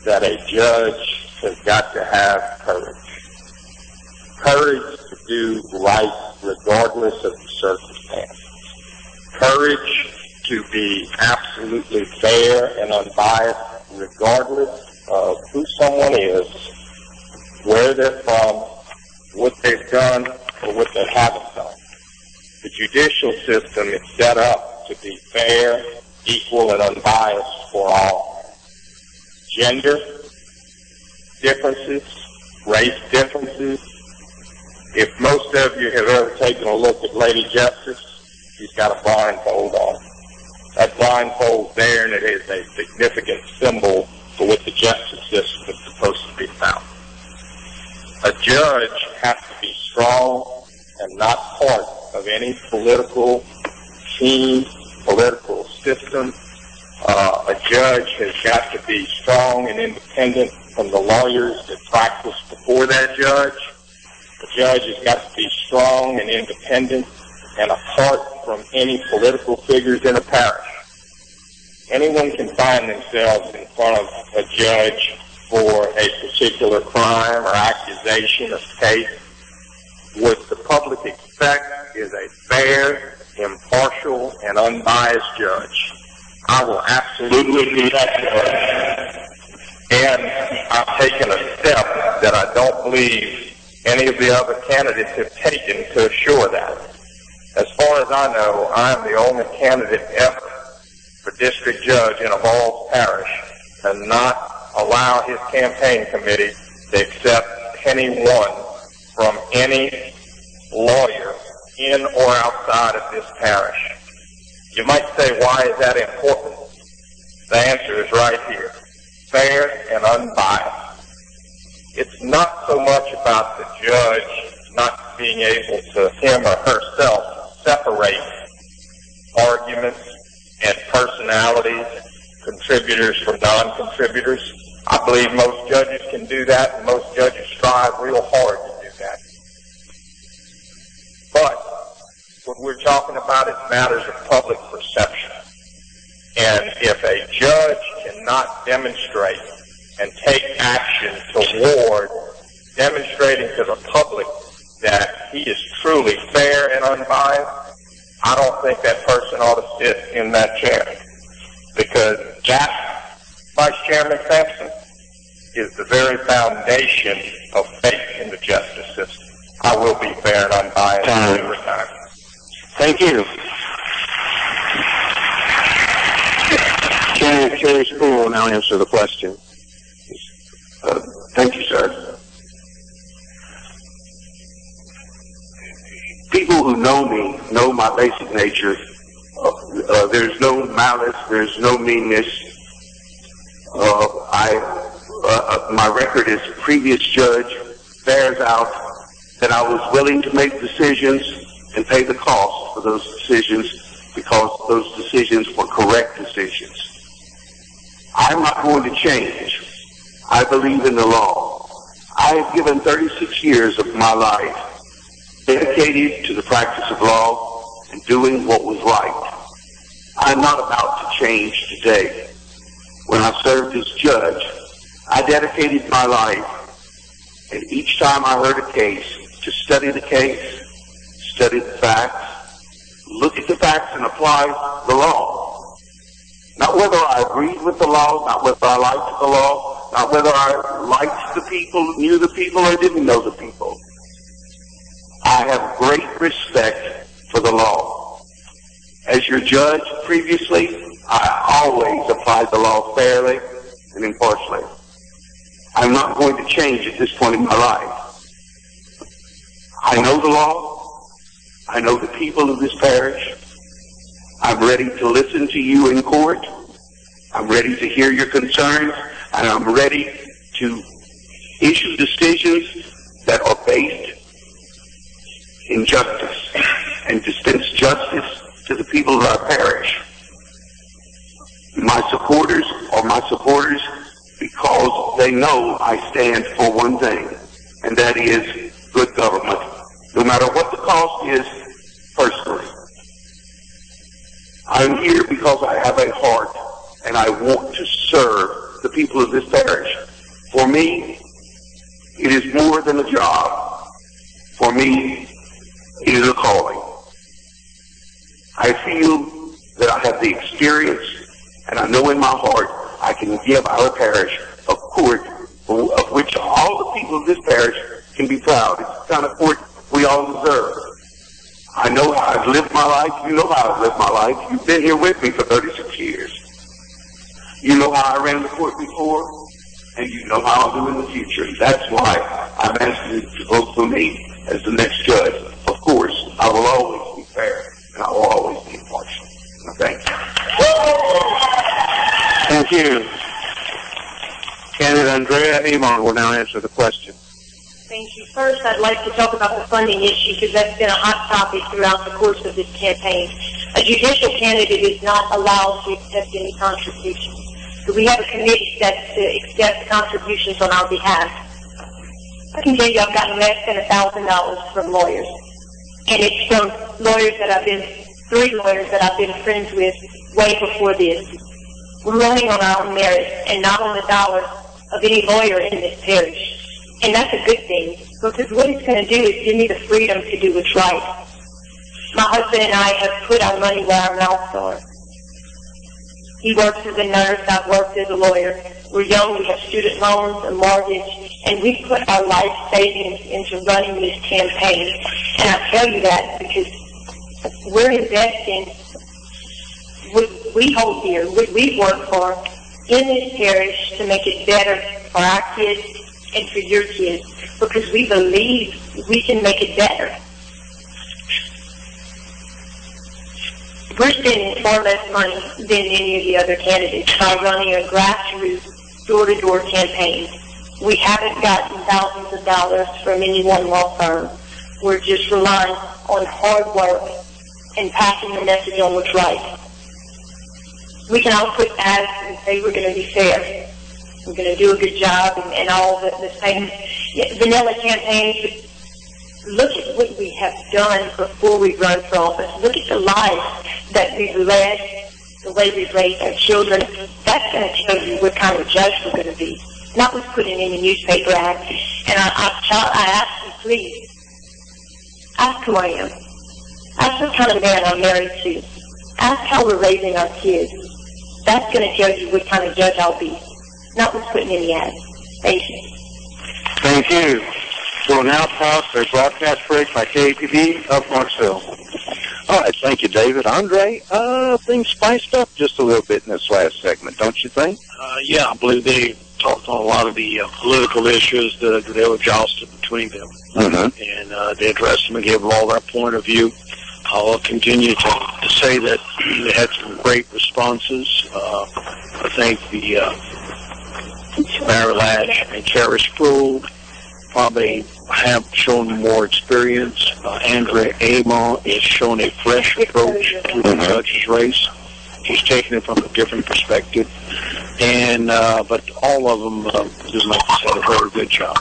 that a judge has got to have courage. Courage to do right regardless of the circumstance. Courage to be absolutely fair and unbiased regardless of who someone is, where they're from, what they've done, or what they haven't done. The judicial system is set up to be fair, equal, and unbiased for all. Gender differences, race differences. If most of you have ever taken a look at Lady Justice, she's got a blindfold on. That blindfold's there, and it is a significant symbol for what the justice system is supposed to be about. A judge has to be strong and not part of any political team, political system. A judge has got to be strong and independent from the lawyers that practice before that judge. The judge has got to be strong and independent and apart from any political figures in a parish. Anyone can find themselves in front of a judge for a particular crime or accusation or case. What the public expects is a fair, impartial, and unbiased judge. I will absolutely be that judge. And I've taken a step that I don't believe any of the other candidates have taken to assure that. As far as I know, I am the only candidate ever for district judge in a Balls parish and not allow his campaign committee to accept penny one from any lawyer in or outside of this parish. You might say, why is that important? The answer is right here. Fair and unbiased. It's not so much about the judge not being able to, him or herself, separate arguments and personalities, contributors from non-contributors. I believe most judges can do that, and most judges strive real hard to do that. But what we're talking about is matters of public perception. And if a judge cannot demonstrate and take action toward demonstrating to the public that he is truly fair and unbiased, I don't think that person ought to sit in that chair. Because that, Vice Chairman Sampson, is the very foundation of faith in the justice system. I will be fair and unbiased every time. Thank you. Kerry Spruill will now answer the question. Thank you, sir. People who know me know my basic nature. There's no malice. There's no meanness. My record as previous judge bears out that I was willing to make decisions and pay the cost for those decisions because those decisions were correct decisions. I'm not going to change. I believe in the law. I have given 36 years of my life dedicated to the practice of law and doing what was right. I'm not about to change today. When I served as judge, I dedicated my life, and each time I heard a case, to study the case, study the facts, look at the facts and apply the law. Not whether I agreed with the law, not whether I liked the law, not whether I liked the people, knew the people, or didn't know the people. I have great respect for the law. As your judge previously, I always applied the law fairly and impartially. I'm not going to change at this point in my life. I know the law. I know the people of this parish. I'm ready to listen to you in court. I'm ready to hear your concerns, and I'm ready to issue decisions that are based in justice and dispense justice to the people of our parish. supporters are my supporters because they know I stand for one thing, and that is good government, no matter what the cost is personally. I'm here because I have a heart, and I want to serve the people of this parish. For me, it is more than a job. For me, it is a calling. I feel that I have the experience, and I know in my heart I can give our parish a court of which all the people of this parish can be proud. It's the kind of court we all deserve. I know how I've lived my life. You know how I've lived my life. You've been here with me for 36 years. You know how I ran the court before, and you know how I'll do in the future. That's why I'm asking you to vote for me as the next judge. Of course, I will always be fair, and I will always be impartial. Thank you. Thank you. Candidate Andrea Aymond will now answer the question. Thank you. First, I'd like to talk about the funding issue because that's been a hot topic throughout the course of this campaign. A judicial candidate is not allowed to accept any contributions. So we have a committee set to accept contributions on our behalf. I can tell you I've gotten less than $1,000 from lawyers. And it's from lawyers that I've been, 3 lawyers that I've been friends with way before this. We're running on our own merit and not on the dollar of any lawyer in this parish. And that's a good thing, because what it's going to do is give me the freedom to do what's right. My husband and I have put our money where our mouths are. He works as a nurse, I've worked as a lawyer. We're young, we have student loans, a mortgage, and we put our life savings into running this campaign. And I tell you that because we're investing what we hold dear, what we work for in this parish to make it better for our kids and for your kids, because we believe we can make it better. We're spending far less money than any of the other candidates by running a grassroots, door-to-door campaign. We haven't gotten thousands of dollars from any one law firm. We're just relying on hard work and passing the message on what's right. We can all put ads and say we're going to be fair. We're going to do a good job and all the same vanilla campaigns. But look at what we have done before we run for office. Look at the lives that we've led, the way we've raised our children. That's going to tell you what kind of judge we're going to be. Not what's put in any newspaper ad. And I ask you, please, ask who I am. Ask what kind of man I'm married to. Ask how we're raising our kids. That's going to tell you what kind of judge I'll be. Not what's putting in the ad. Thank you. Thank you. We'll now pause for a broadcast break by KPB of Marksville. All right, thank you, David. Andre, things spiced up just a little bit in this last segment, don't you think? Yeah, I believe they talked on a lot of the political issues that they were jostled between them. Mm-hmm. And they addressed them and gave them all their point of view. I'll continue to say that they had some great responses. I think the Laiche and Kerry Spruill probably have shown more experience. Andrea Aymond has shown a fresh approach to the judge's race. He's taken it from a different perspective. And but all of them just like I said, a very good job.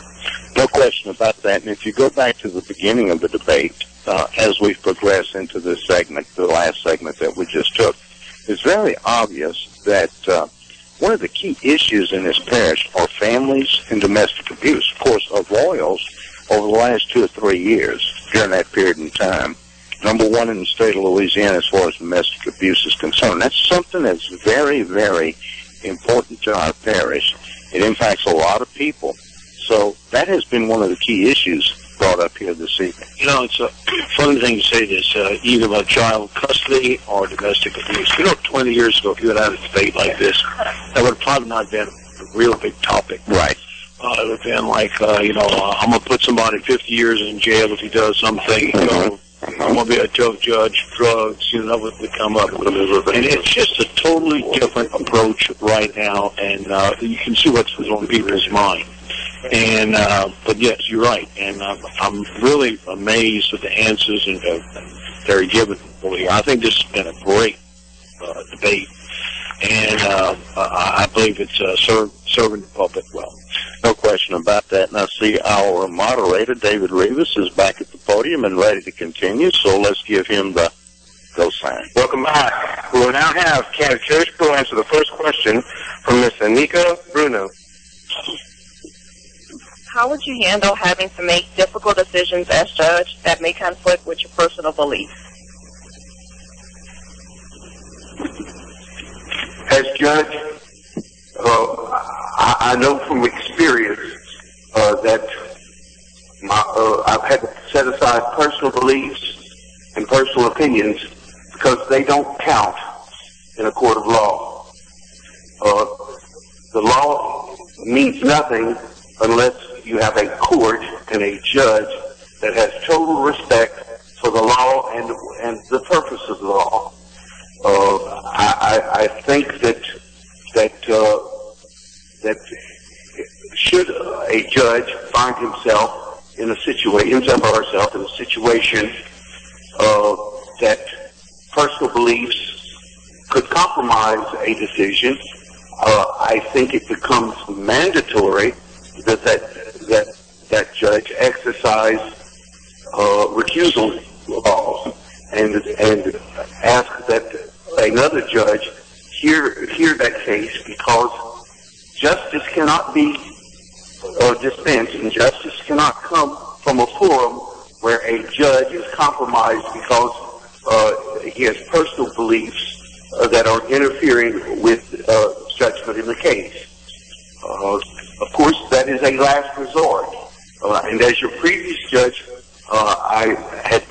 No question about that. And if you go back to the beginning of the debate, as we've progressed into this segment, the last segment that we just took, it's very obvious that one of the key issues in this parish are families and domestic abuse. Of course, of Royals, over the last 2 or 3 years, during that period in time, number 1 in the state of Louisiana as far as domestic abuse is concerned. That's something that's very, very important to our parish. It impacts a lot of people. So that has been one of the key issues brought up here this evening. You know, it's a funny thing to say this, either about child custody or domestic abuse. You know, 20 years ago, if you had had a debate like this, that would have probably not been a real big topic. Right. It would have been like, I'm going to put somebody 50 years in jail if he does something. You know, I'm going to be a tough judge, drugs, that would come up. And it's just a totally different approach right now, and you can see what's on people's mind. And but yes, you're right, and I'm really amazed with the answers and they're given. I think this has been a great debate. and I believe it's serving the public well. No question about that. Now, see, our moderator, David Rivas, is back at the podium and ready to continue, so let's give him the go sign. Welcome back. We will now have Kerry Spruill answer the first question from Ms. Anika Bruno. How would you handle having to make difficult decisions as judge that may conflict with your personal beliefs? As judge, I know from experience that I've had to set aside personal beliefs and personal opinions because they don't count in a court of law. The law means nothing unless you have a court and a judge that has total respect for the law and the purpose of the law. I think that should a judge find himself in a situation, himself or herself in a situation that personal beliefs could compromise a decision, I think it becomes mandatory that judge exercise recusal laws and ask that another judge hear that case, because justice cannot be dispensed, and justice cannot come from a forum where a judge is compromised because he has personal beliefs that are interfering with judgment in the case. Of course, that is a last resort. And as your previous judge, I had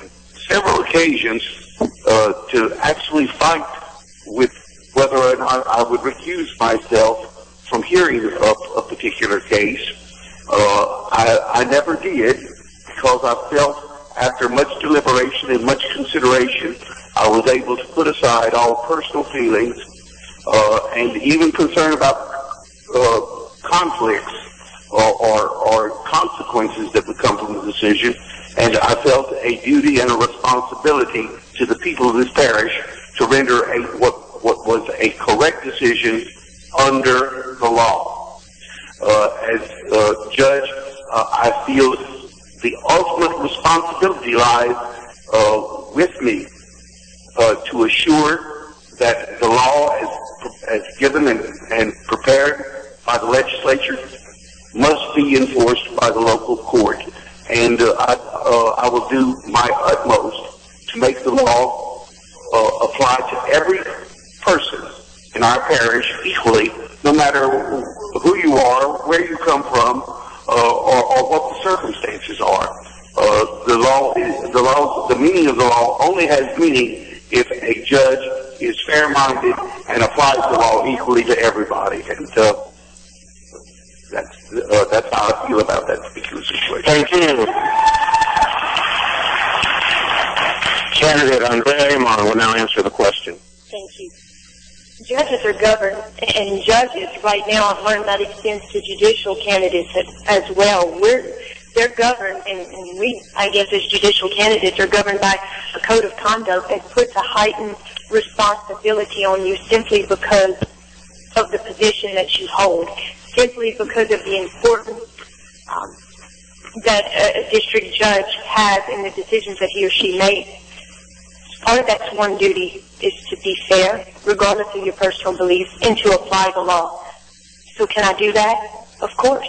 several occasions to actually fight with whether or not I would recuse myself from hearing a particular case. I never did, because I felt after much deliberation and much consideration, I was able to put aside all personal feelings and even concern about conflicts or consequences that would come from the decision, and I felt a duty and a responsibility to the people of this parish to render what was a correct decision under the law. As judge, I feel the ultimate responsibility lies with me to assure that the law as given and prepared by the legislature must be enforced by the local court. And I will do my utmost to make the law apply to every person in our parish equally, no matter who you are, where you come from, or what the circumstances are. The meaning of the law only has meaning if a judge is fair-minded and applies the law equally to everybody. And that's how I feel about that particular situation. Thank you. Candidate Andrea Aymond will now answer the question. Thank you. Judges are governed, and judges right now, I've learned that extends to judicial candidates as well. They're governed, and we, I guess, as judicial candidates, are governed by a code of conduct that puts a heightened responsibility on you simply because of the position that you hold, simply because of the importance that a district judge has in the decisions that he or she makes. Part of that sworn duty is to be fair, regardless of your personal beliefs, and to apply the law. So can I do that? Of course.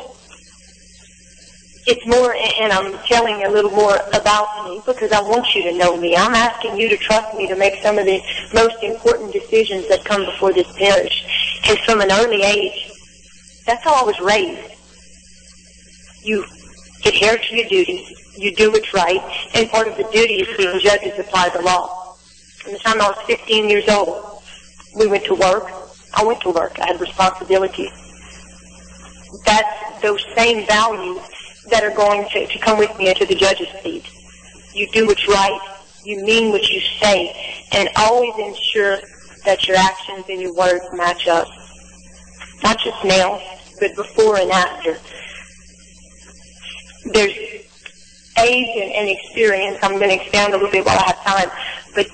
It's more, and I'm telling a little more about me because I want you to know me. I'm asking you to trust me to make some of the most important decisions that come before this parish. And from an early age, that's how I was raised. You adhere to your duties, you do what's right, and part of the duty is being judges apply the law. From the time I was 15 years old, we went to work. I went to work. I had responsibilities. That's those same values that are going to come with me into the judge's seat. You do what's right, you mean what you say, and always ensure that your actions and your words match up. Not just now, but before and after. There's age and experience. I'm going to expand a little bit while I have time, but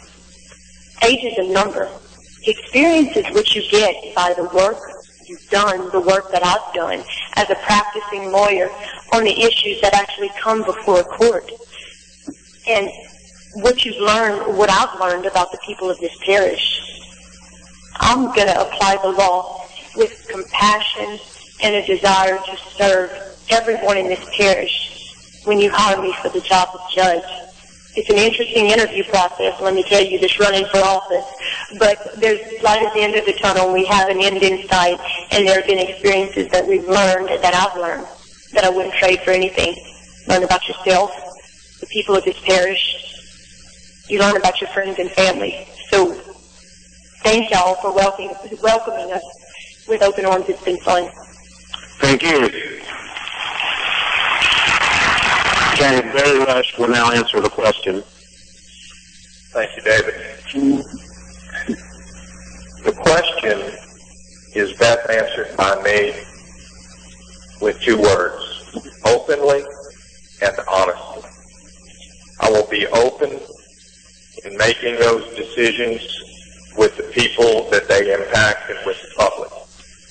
age is a number. Experience is what you get by the work you've done, the work that I've done as a practicing lawyer on the issues that actually come before a court. And what you've learned, what I've learned about the people of this parish, I'm going to apply the law with compassion and a desire to serve everyone in this parish when you hire me for the job of judge. It's an interesting interview process, let me tell you, this running for office. But there's light at the end of the tunnel. We have an end in sight, and there have been experiences that we've learned, that I've learned, that I wouldn't trade for anything. Learn about yourself, the people of this parish. You learn about your friends and family. So thank y'all for welcoming us with open arms. It's been fun. Thank you. Okay, Barry Rush will now answer the question. Thank you, David. The question is best answered by me with two words: openly and honestly. I will be open in making those decisions with the people that they impact and with the public.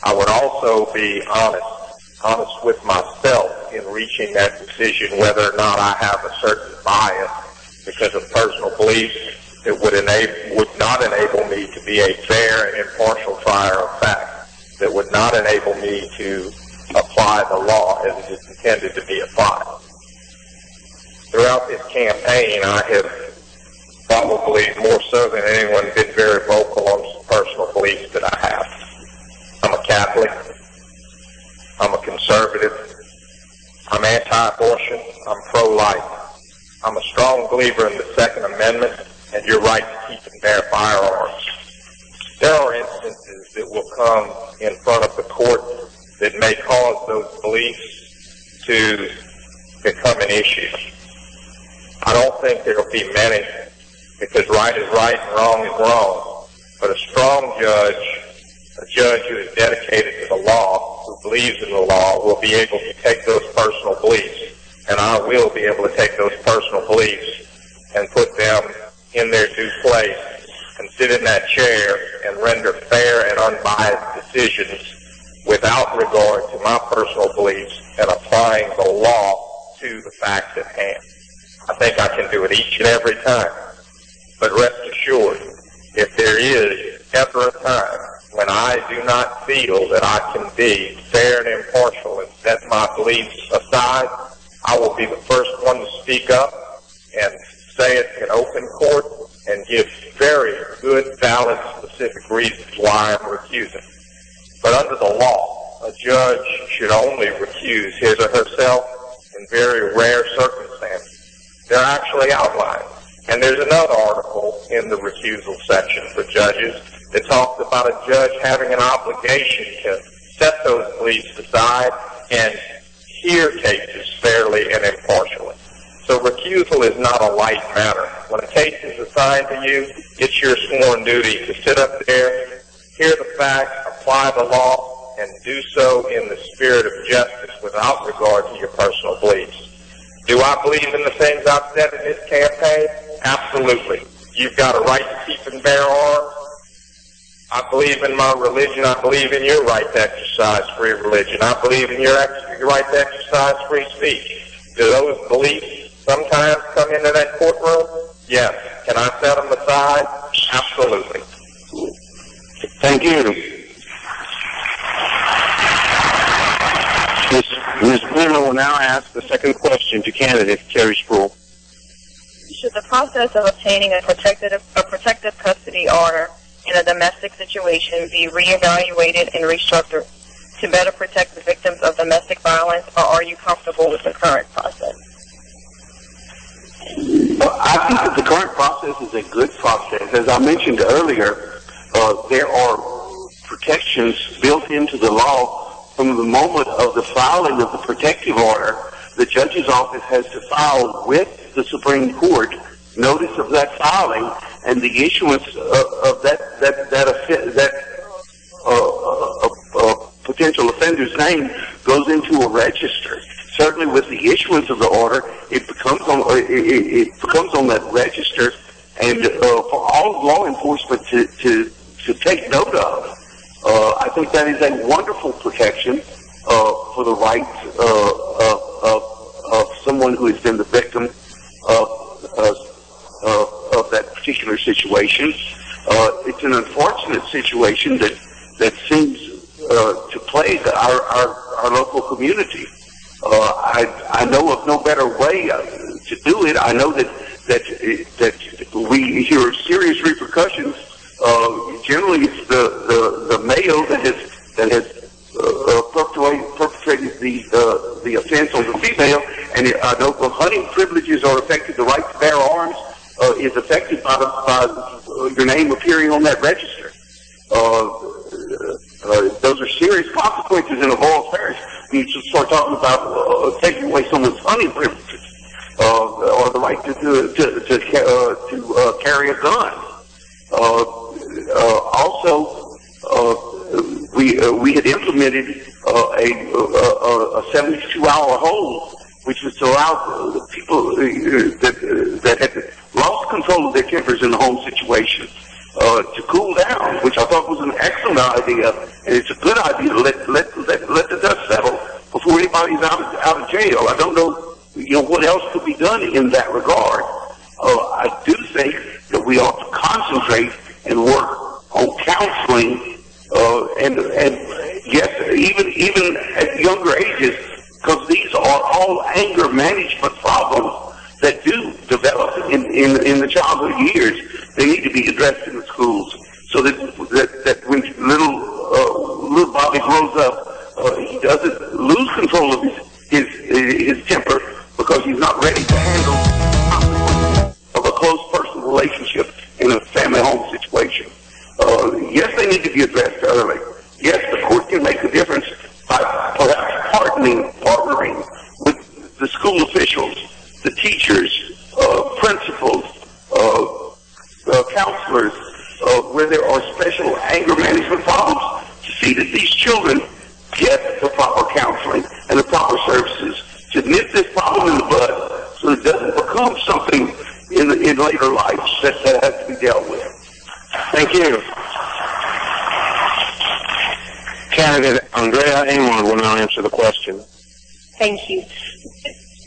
I would also be honest with myself in reaching that decision, whether or not I have a certain bias because of personal beliefs that would not enable me to be a fair and impartial trier of fact, that would not enable me to apply the law as it is intended to be applied. Throughout this campaign, I have probably more so than anyone been very vocal on some personal beliefs that I have. I'm a Catholic. I'm a conservative. I'm anti-abortion. I'm pro-life. I'm a strong believer in the Second Amendment and your right to keep and bear firearms. There are instances that will come in front of the court that may cause those beliefs to become an issue. I don't think there will be many, because right is right and wrong is wrong. But a strong judge, a judge who is dedicated to the law, who believes in the law, will be able to take those personal beliefs, and I will be able to take those personal beliefs and put them in their due place and sit in that chair and render fair and unbiased decisions without regard to my personal beliefs and applying the law to the facts at hand. I think I can do it each and every time. But rest assured, if there is ever a time when I do not feel that I can be fair and impartial and set my beliefs aside, I will be the first one to speak up and say it in open court and give very good, valid, specific reasons why I'm recusing. But under the law, a judge should only recuse his or herself in very rare circumstances. They're actually outlined. And there's another article in the recusal section for judges that talks about a judge having an obligation to set those beliefs aside and hear cases fairly and impartially. So recusal is not a light matter. When a case is assigned to you, it's your sworn duty to sit up there, hear the facts, apply the law, and do so in the spirit of justice without regard to your personal beliefs. Do I believe in the things I've said in this campaign? Absolutely. You've got a right to keep and bear arms. I believe in my religion. I believe in your right to exercise free religion. I believe in your right to exercise free speech. Do those beliefs sometimes come into that courtroom? Yes. Can I set them aside? Absolutely. Thank you. Ms. Spruill will now ask the second question to candidate Kerry Spruill. Should the process of obtaining a protective custody order in a domestic situation be reevaluated and restructured to better protect the victims of domestic violence, or are you comfortable with the current process? Well, I think that the current process is a good process. As I mentioned earlier, there are protections built into the law from the moment of the filing of the protective order. The judge's office has to file with the Supreme Court notice of that filing, and the issuance of that potential offender's name goes into a register. Certainly, with the issuance of the order, it becomes on that register, and for all law enforcement to take note of. I think that is a wonderful protection for the rights of someone who has been the victim of that particular situation. It's an unfortunate situation that seems to plague our local community. I know of no better way to do it. I know that we hear serious repercussions. Generally, it's the male that has perpetrated the offense on the female, and I know the hunting privileges are affected. The right to bear arms is affected by your name appearing on that register. Those are serious consequences in a rural parish. You should start talking about taking away someone's hunting privileges or the right to carry a gun. Also, we had implemented a 72-hour hold, which was to allow people that had lost control of their tempers in the home situation to cool down, which I thought was an excellent idea, and it's a good idea to let the dust settle before anybody's out of jail. I don't know, what else could be done in that regard. I do think that we ought to concentrate and work on counseling, and yes, even at younger ages, because these are all anger management problems that do develop in the childhood years. They need to be addressed in the schools, so that when little Bobby grows up, he doesn't lose control of his temper because he's not ready to handle of a close personal relationship in a family home situation. Yes, they need to be addressed early. Yes, the court can make a difference by perhaps partnering with the school officials, the teachers, principals, counselors, where there are special anger management problems, to see that these children get the proper counseling and the proper services to nip this problem in the bud so it doesn't become something in later life that has to be dealt with. Thank you. Candidate Andrea Aymond will now answer the question. Thank you.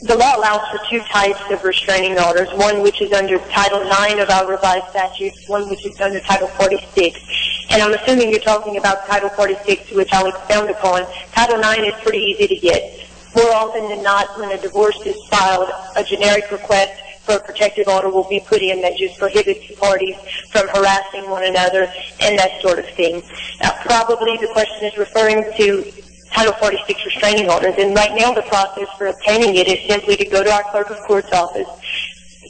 The law allows for two types of restraining orders, one which is under Title IX of our revised statutes, one which is under Title 46. And I'm assuming you're talking about Title 46, which I'll expound upon. Title IX is pretty easy to get. More often than not, when a divorce is filed, a generic request for a protective order will be put in that just prohibits parties from harassing one another and that sort of thing. Now, probably the question is referring to Title 46 restraining orders, and right now the process for obtaining it is simply to go to our clerk of court's office,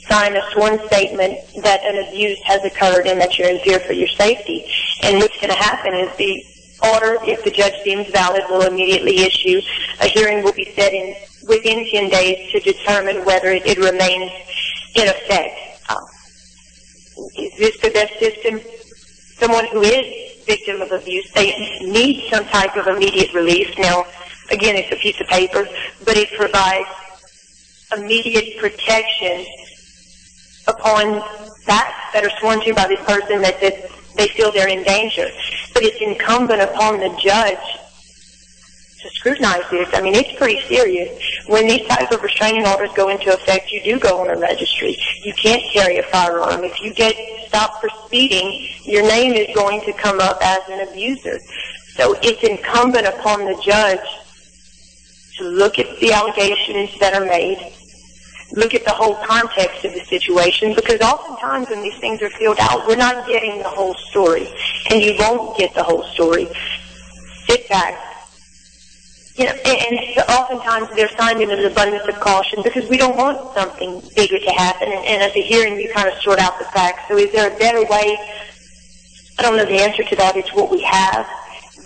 sign a sworn statement that an abuse has occurred and that you're in fear for your safety. And what's going to happen is the order, if the judge deems valid, will immediately issue. A hearing will be set within 10 days to determine whether it remains in effect. Is this the best system? Someone who is victim of abuse, they need some type of immediate relief. Now, again, it's a piece of paper, but it provides immediate protection upon facts that are sworn to by this person that they feel they're in danger. But it's incumbent upon the judge to scrutinize this. I mean, it's pretty serious. When these types of restraining orders go into effect, you do go on a registry. You can't carry a firearm. If you get stopped for speeding, your name is going to come up as an abuser. So it's incumbent upon the judge to look at the allegations that are made, look at the whole context of the situation, because oftentimes when these things are filled out, we're not getting the whole story, and you won't get the whole story. Sit back. And oftentimes they're signed in an abundance of caution because we don't want something bigger to happen, and at the hearing you kind of sort out the facts. So is there a better way? I don't know the answer to that. It's what we have,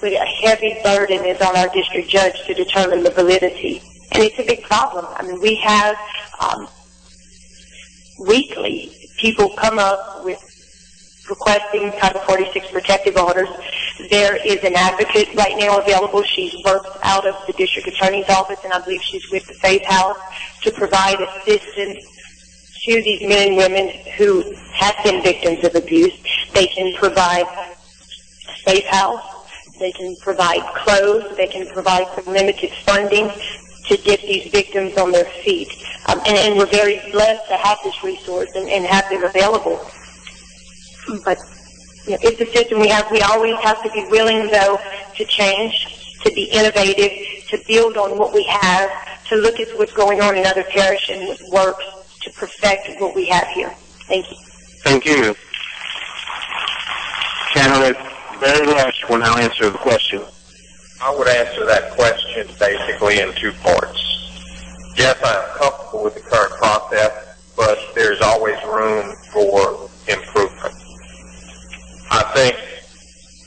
but a heavy burden is on our district judge to determine the validity. And it's a big problem. I mean, we have weekly people come up with requesting Title 46 protective orders. There is an advocate right now available. She's worked out of the district attorney's office, and I believe she's with the Faith House to provide assistance to these men and women who have been victims of abuse. They can provide safe house. They can provide clothes. They can provide some limited funding to get these victims on their feet. And we're very blessed to have this resource and have it available. But it's a system we have. We always have to be willing, though, to change, to be innovative, to build on what we have, to look at what's going on in other parishes and what works to perfect what we have here. Thank you. Thank you. Candidate, very last will now answer the question. I would answer that question basically in two parts. Yes, I am comfortable with the current process, but there's always room for improvement. I think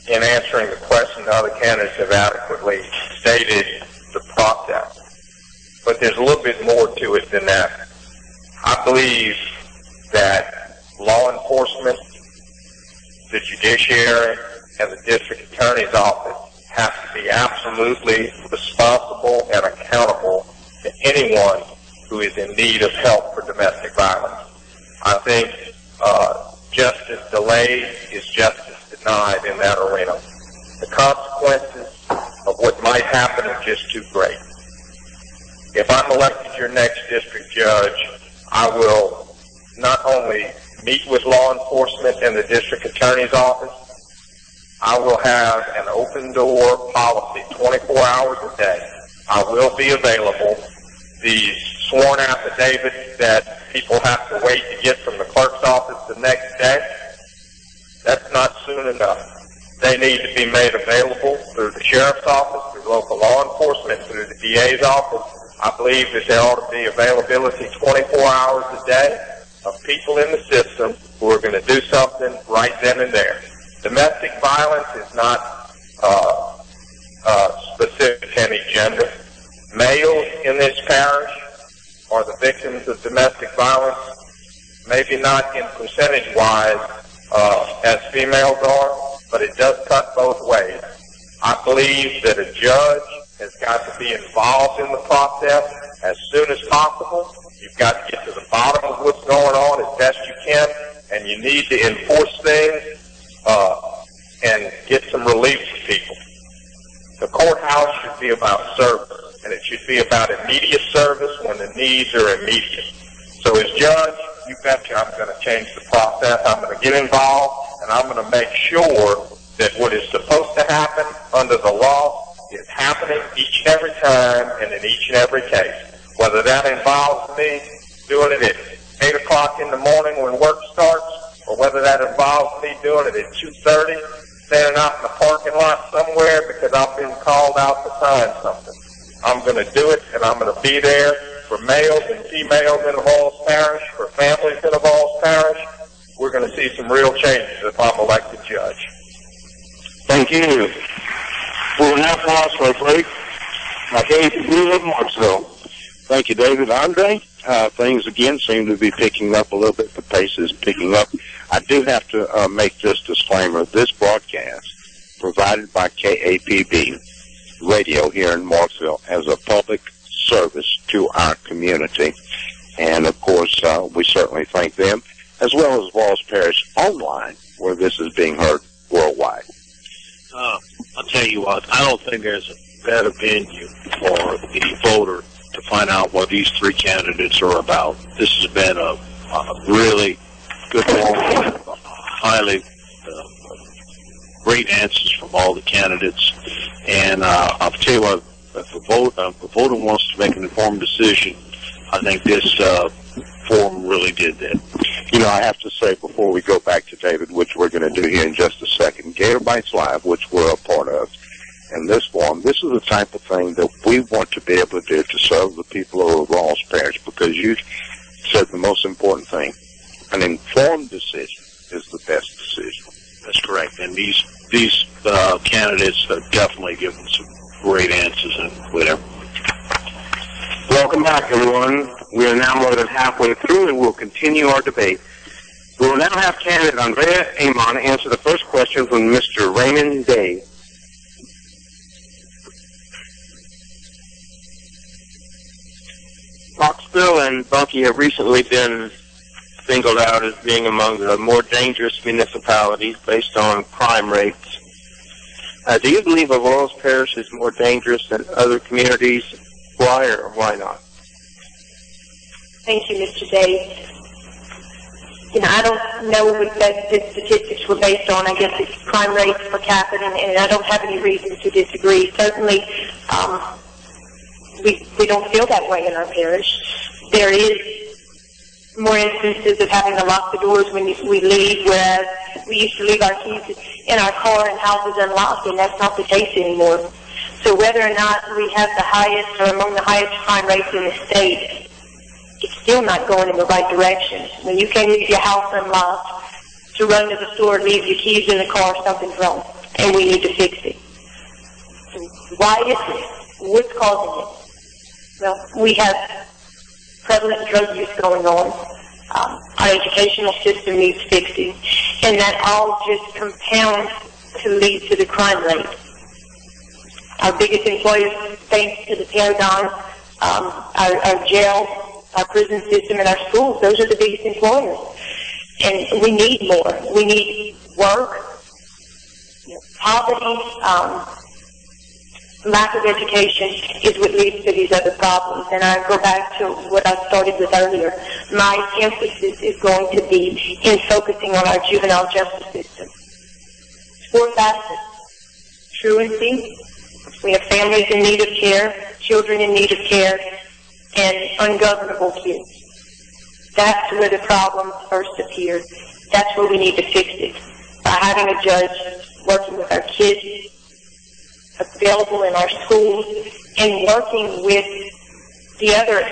in answering the question, the other candidates have adequately stated the process. But there's a little bit more to it than that. I believe that law enforcement, the judiciary, and the district attorney's office have to be absolutely responsible and accountable to anyone who is in need of help for domestic violence. I think justice delayed is justice denied in that arena. The consequences of what might happen are just too great. If I'm elected your next district judge, I will not only meet with law enforcement and the district attorney's office, I will have an open door policy 24 hours a day. I will be available. The sworn affidavit that people have to wait to get from the clerk's office the next day, that's not soon enough. They need to be made available through the sheriff's office, through local law enforcement, through the DA's office. I believe that there ought to be availability 24 hours a day of people in the system who are going to do something right then and there. Domestic violence is not specific to any gender. Males in this parish are the victims of domestic violence, maybe not in percentage-wise as females are, but it does cut both ways. I believe that a judge has got to be involved in the process as soon as possible. You've got to get to the bottom of what's going on as best you can, and you need to enforce things and get some relief for people. The courthouse should be about service, and it should be about immediate service when the needs are immediate. So as judge, you betcha I'm going to change the process. I'm going to get involved, and I'm going to make sure that what is supposed to happen under the law is happening each and every time and in each and every case. Whether that involves me doing it at 8 o'clock in the morning when work starts, or whether that involves me doing it at 2:30, standing out in the parking lot somewhere because I've been called out to sign something. I'm going to do it, and I'm going to be there for males and females in Halls Parish, for families in Halls Parish. We're going to see some real changes if I'm elected judge. Thank you. We will now pause for a break. David, we live in Marksville. Thank you, David. Andre, things again seem to be picking up a little bit. The pace is picking up. I do have to make this disclaimer. This broadcast, provided by KAPB Radio here in Marksville, as a public service to our community. And, of course, we certainly thank them, as well as Walls Parish Online, where this is being heard worldwide. I'll tell you what, I don't think there's a better venue for the voter to find out what these three candidates are about. This has been a really good one, highly great answers from all the candidates. And I'll tell you what, if the voter wants to make an informed decision, I think this forum really did that. You know, I have to say before we go back to David, which we're going to do here in just a second, GatorBytes Live, which we're a part of, and this forum, this is the type of thing that we want to be able to do to serve the people of Rawls Parish, because you said the most important thing. An informed decision is the best decision. That's correct. And these candidates have definitely given some great answers and whatever. Welcome back, everyone. We are now more than halfway through, and we'll continue our debate. We will now have candidate Andrea Aymond answer the first question from Mr. Raymond Day. Knoxville and Bunkie have recently been singled out as being among the more dangerous municipalities based on crime rates. Do you believe Rivas Parish is more dangerous than other communities? Why or why not? Thank you, Mr. Day. I don't know what the statistics were based on. I guess it's crime rates per capita, and I don't have any reason to disagree. Certainly, we don't feel that way in our parish. There is more instances of having to lock the doors when we leave, whereas we used to leave our keys in our car and houses unlocked, and that's not the case anymore. So whether or not we have the highest or among the highest crime rates in the state, it's still not going in the right direction. When you can't leave your house unlocked to run to the store, leave your keys in the car, something's wrong, and we need to fix it. So why is this? What's causing it? Well, we have prevalent drug use going on. Our educational system needs fixing, and that all just compounds to lead to the crime rate. Our biggest employers, thanks to the Paragon, our jail, our prison system, and our schools, those are the biggest employers. And we need more. We need work, poverty, lack of education is what leads to these other problems. And I go back to what I started with earlier. My emphasis is going to be in focusing on our juvenile justice system. 4 facets. Truancy. We have families in need of care, children in need of care, and ungovernable kids. That's where the problems first appear. That's where we need to fix it. By having a judge working with our kids, available in our schools, and working with the other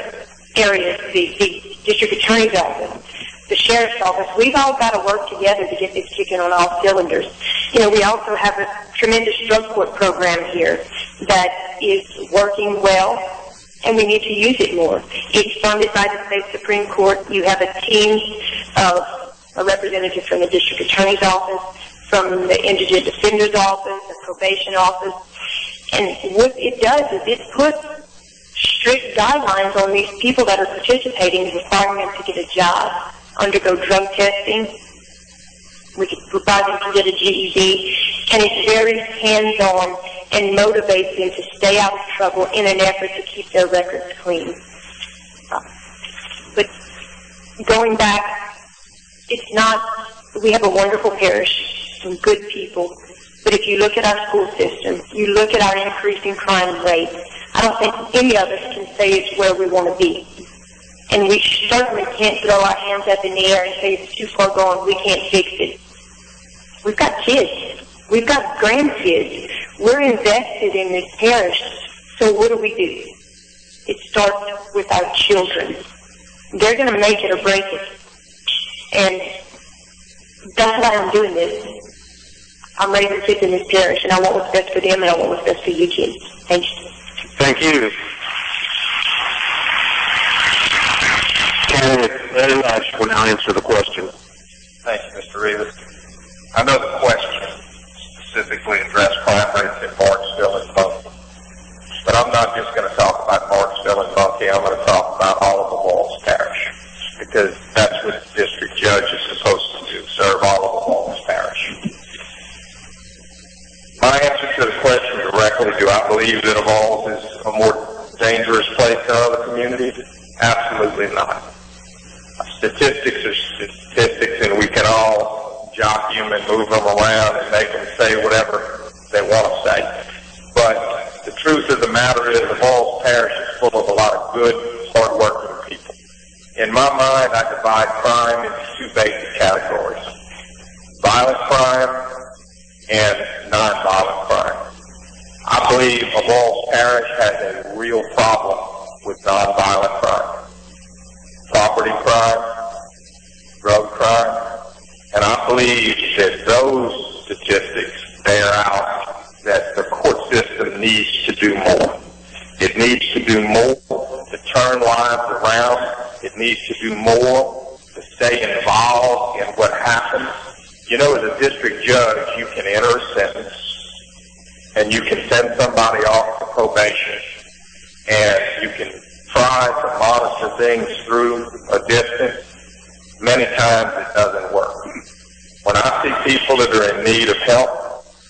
areas, the district attorney's office, the sheriff's office. We've all got to work together to get this kicking on all cylinders. We also have a tremendous drug court program here that is working well, and we need to use it more. It's funded by the state Supreme Court. You have a team of a representative from the district attorney's office, from the indigent defender's office, the probation office. And what it does is it puts strict guidelines on these people that are participating, requiring them to get a job, undergo drug testing, require them to get a GED, and it's very hands-on and motivates them to stay out of trouble in an effort to keep their records clean. But going back, it's not, we have a wonderful parish, some good people, but if you look at our school system, you look at our increasing crime rate, I don't think any of us can say it's where we want to be. And we certainly can't throw our hands up in the air and say it's too far gone, we can't fix it. We've got kids. We've got grandkids. We're invested in this parish. So what do? It starts with our children. They're going to make it or break it. And that's why I'm doing this. I'm raising kids in this parish, and I want what's best for them, and I want what's best for you kids. Thank you. Thank you. Kerry, Laiche will now answer the question. Thank you, Mr. Rivas. I know the question specifically addressed crime rates in Barnesville and Bunkie. But I'm not just going to talk about Barnesville and Bunkie. I'm going to talk about all of the Walls Parish, because that's what the district judge is supposed to do, serve all of the Walls Parish. My answer to the question directly, do I believe that Walls is a more dangerous place than other communities? Absolutely not. Statistics are statistics, and we can all jockey them and move them around and make them say whatever they want to say. But the truth of the matter is the Walls Parish is full of a lot of good, hard-working people. In my mind, I divide crime into 2 basic categories: violent crime and non-violent crime. I believe the Walls Parish has a real problem with non-violent crime. Property crime, drug crime, and I believe that those statistics bear out that the court system needs to do more. It needs to do more to turn lives around. It needs to do more to stay involved in what happens. As a district judge, you can enter a sentence and you can send somebody off to probation, and you can try to monitor things through a distance. Many times it doesn't work. When I see people that are in need of help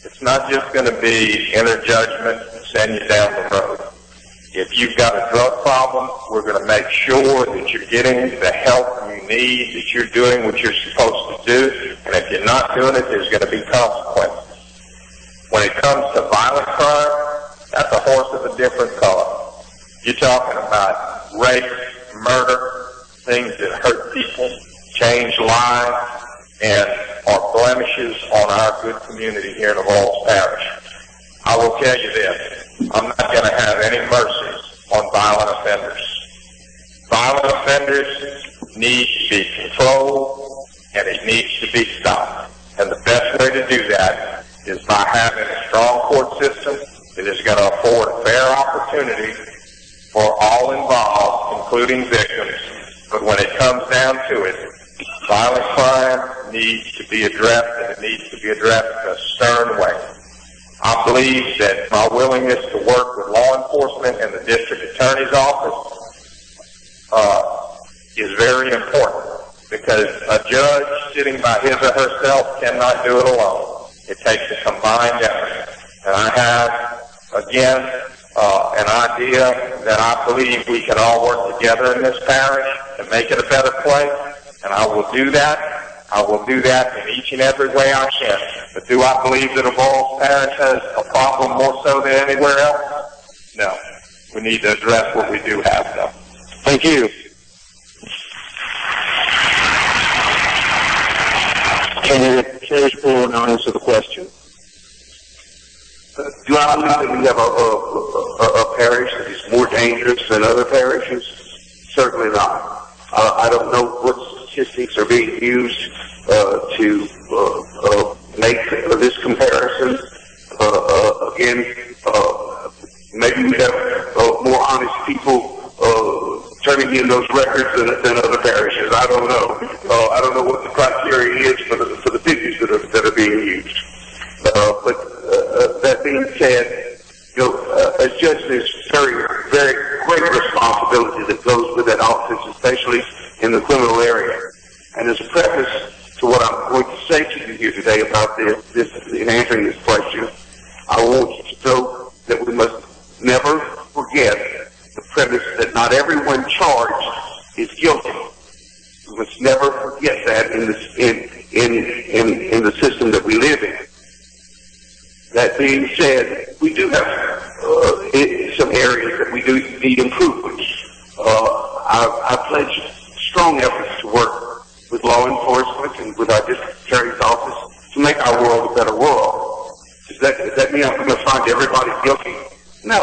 It's not just going to be inner judgment and send you down the road. If you've got a drug problem, we're going to make sure that you're getting the help you need, that you're doing what you're supposed to do, and if you're not doing it, there's going to be consequences. When it comes to violent crime, that's a horse of a different color. You're talking about rape, murder, things that hurt people, change lives, and are blemishes on our good community here in Rivas Parish. I will tell you this, I'm not going to have any mercies on violent offenders. Violent offenders need to be controlled, and it needs to be stopped. And the best way to do that is by having a strong court system that is going to afford a fair opportunity for all involved, including victims. But when it comes down to it, violent crime needs to be addressed, and it needs to be addressed in a stern way. I believe that my willingness to work with law enforcement and the district attorney's office is very important, because a judge sitting by his or herself cannot do it alone. It takes a combined effort. And I have, again, an idea that I believe we can all work together in this parish to make it a better place, and I will do that. I will do that in each and every way I can. But do I believe that Rivas Parish has a problem more so than anywhere else? No. We need to address what we do have, though. Thank you. Kerry Spruill now answer the question. Do I believe that we have a parish that is more dangerous than other parishes? Certainly not. I don't know what statistics are being used to make this comparison. Again, maybe we have more honest people turning in those records than other parishes. I don't know. I don't know what the criteria is for the figures that are being used. But that being said, as judge, there's very great responsibility that goes with that office, especially in the criminal area. And as a preface to what I'm going to say to you here today about this in answering this question, I want you to know that we must never forget the premise that not everyone charged is guilty. We must never forget that in the system that we live in. That being said, we do have some areas that we do need improvements. I pledge strong efforts to work with law enforcement and with our district attorney's office to make our world a better world. Does that mean I'm going to find everybody guilty? No,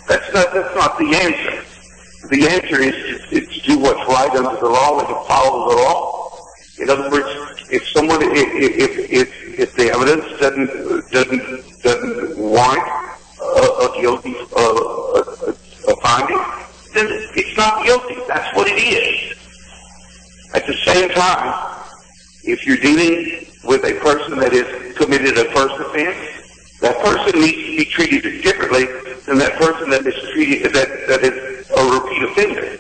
that's not the answer. The answer is to do what's right under the law and to follow the law. In other words, if the evidence doesn't warrant a guilty a finding, then it's not guilty. That's what it is. At the same time, if you're dealing with a person that has committed a first offense, that person needs to be treated differently than that person that is treated that is a repeat offender.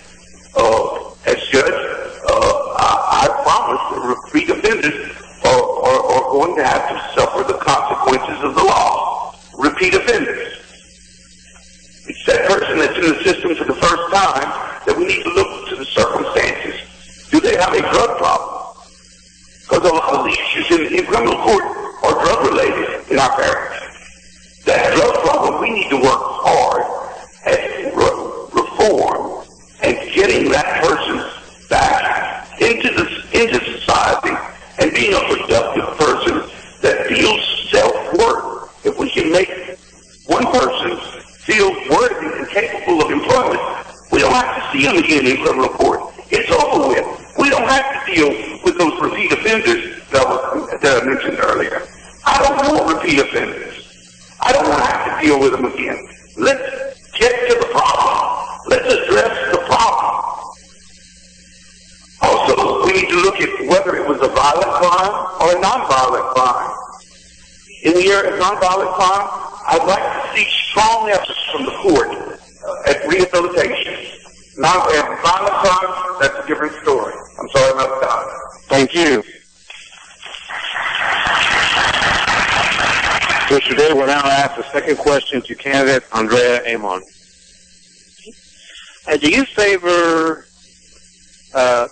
As judge, I promise that repeat offenders are going to have to suffer the consequences of the law. Repeat offenders. It's that person that's in the system for the first time that we need to look to the circumstances. Do they have a drug problem? Because a lot of the issues in criminal court are drug-related in our parish. That drug problem, we need to work hard at reform and getting that person back into society and being a productive person that feels self-worth. If we can make one person feel worthy and capable of employment, we don't have to see them again in criminal court. It's over with. We don't have to deal with those repeat offenders that I mentioned earlier. I don't want repeat offenders. I don't want to have to deal with them again. Let's get to the problem. Let's address the problem. Also, we need to look at whether it was a violent crime or a nonviolent crime. In the area of nonviolent crime, I'd like to see strong efforts from the court at rehabilitation. Violent crime, that's a different story. I'm sorry about that. Thank you. Mr. Day will now ask the second question to candidate Andrea Aymond. Do you favor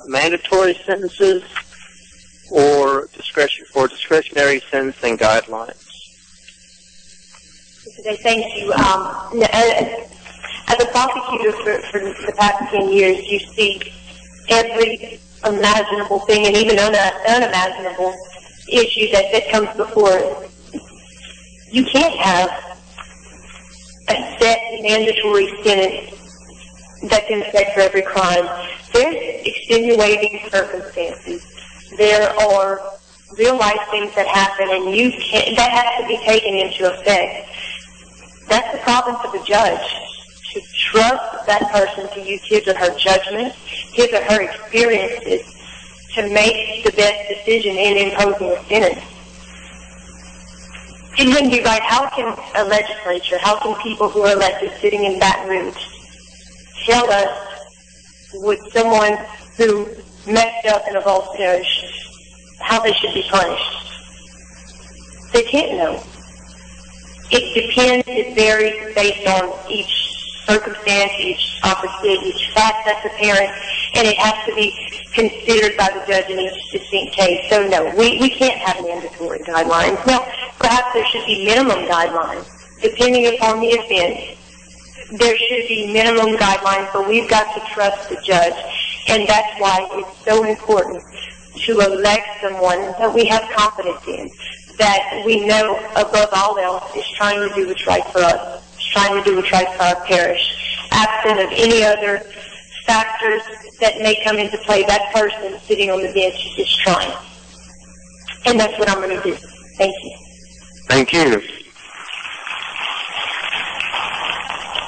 mandatory sentences or discretionary sentencing guidelines? Thank you. As a prosecutor for the past 10 years, you see every imaginable thing and even unimaginable issue that comes before it. You can't have a set mandatory sentence that's in effect for every crime. There's extenuating circumstances. There are real life things that happen, and that has to be taken into effect. That's the province of the judge, to trust that person to use his or her judgment, his or her experiences, to make the best decision in imposing a sentence. It wouldn't be right. How can a legislature, how can people who are elected sitting in Baton Rouge tell us with someone who messed up in a Vulse parish how they should be punished? They can't know. It depends, it varies based on each circumstance, each opposite, each fact that's apparent, and it has to be considered by the judge in each distinct case. So no, we can't have mandatory guidelines. Now, perhaps there should be minimum guidelines. Depending upon the offense, there should be minimum guidelines, but we've got to trust the judge, and that's why it's so important to elect someone that we have confidence in, that we know above all else is trying to do what's right for us, is trying to do what's right for our parish. Absent of any other factors that may come into play, that person sitting on the bench is just trying. And that's what I'm going to do. Thank you. Thank you.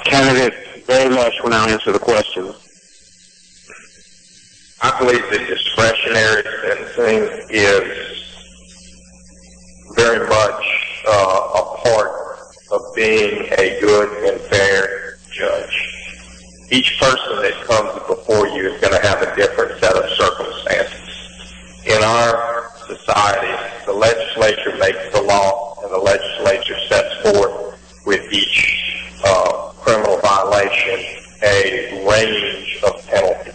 Candidate very much will now answer the question. I believe that discretionary sentencing is very much a part of being a good and fair judge. Each person that comes before you is going to have a different set of circumstances. In our society, the legislature makes the law, and the legislature sets forth with each criminal violation a range of penalties.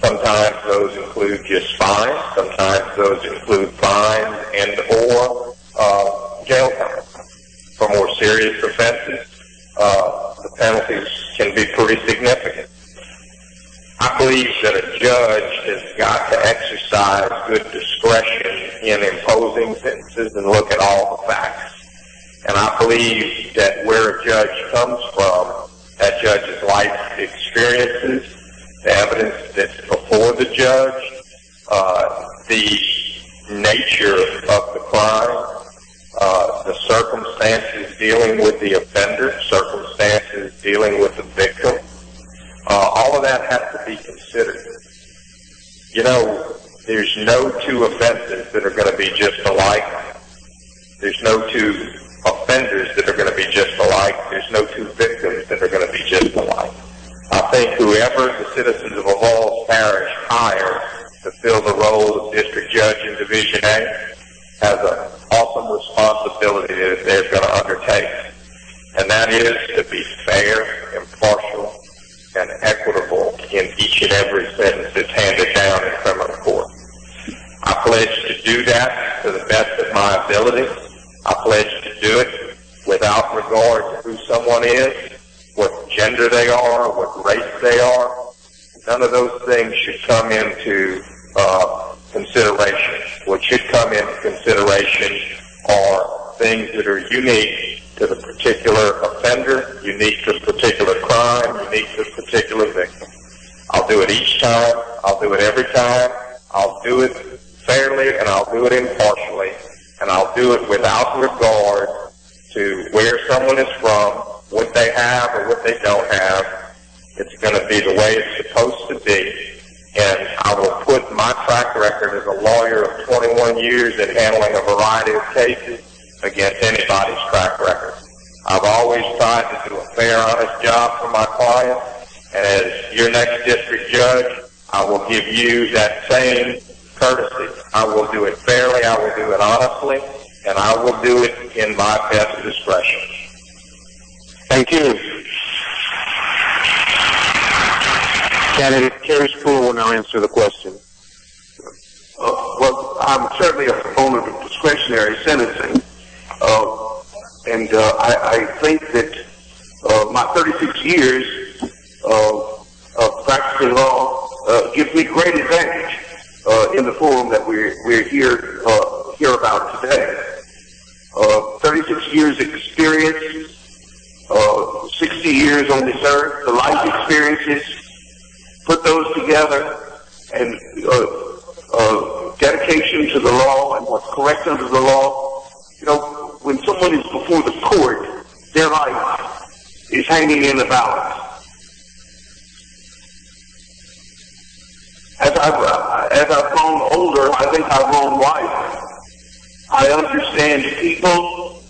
Sometimes those include just fines. Sometimes those include fines and or jail time. For more serious offenses, the penalties can be pretty significant. I believe that a judge has got to exercise good discretion in imposing sentences and look at all the facts. And I believe that where a judge comes from, that judge's life experiences, the evidence that's before the judge, the nature of the crime, the circumstances dealing with the offender, circumstances dealing with the victim, all of that has to be considered. You know, there's no two offenses that are going to be just alike. There's no two offenders that are going to be just alike. There's no two victims that are going to be just alike. I think whoever the citizens of a Vulse parish hire to fill the role of district judge in Division A has an awesome responsibility that they're going to undertake. And that is to be fair, impartial, and equitable in each and every sentence that's handed down in criminal court. I pledge to do that to the best of my ability. I pledge to do it without regard to who someone is, what gender they are, what race they are. None of those things should come into consideration. What should come into consideration are things that are unique to the particular offender, unique to the particular crime, unique to the particular victim. I'll do it each time. I'll do it every time. I'll do it fairly, and I'll do it impartially. And I'll do it without regard to where someone is from, what they have or what they don't have. It's going to be the way it's supposed to be. And I will put my track record as a lawyer of 21 years in handling a variety of cases against anybody's track record. I've always tried to do a fair, honest job for my clients. And as your next district judge, I will give you that same courtesy. I will do it fairly. I will do it honestly. and I will do it in my best discretion. Thank you. Candidate Kerry Spruill will now answer the question. Well, I'm certainly a proponent of discretionary sentencing, and I think that my 36 years of practicing law gives me great advantage in the forum that we're here about today. 36 years experience, 60 years on this earth, the life experiences, put those together, and dedication to the law and what's correct under the law. You know, when someone is before the court, their life is hanging in the balance. As I've grown older, I think I've grown wiser. I understand people.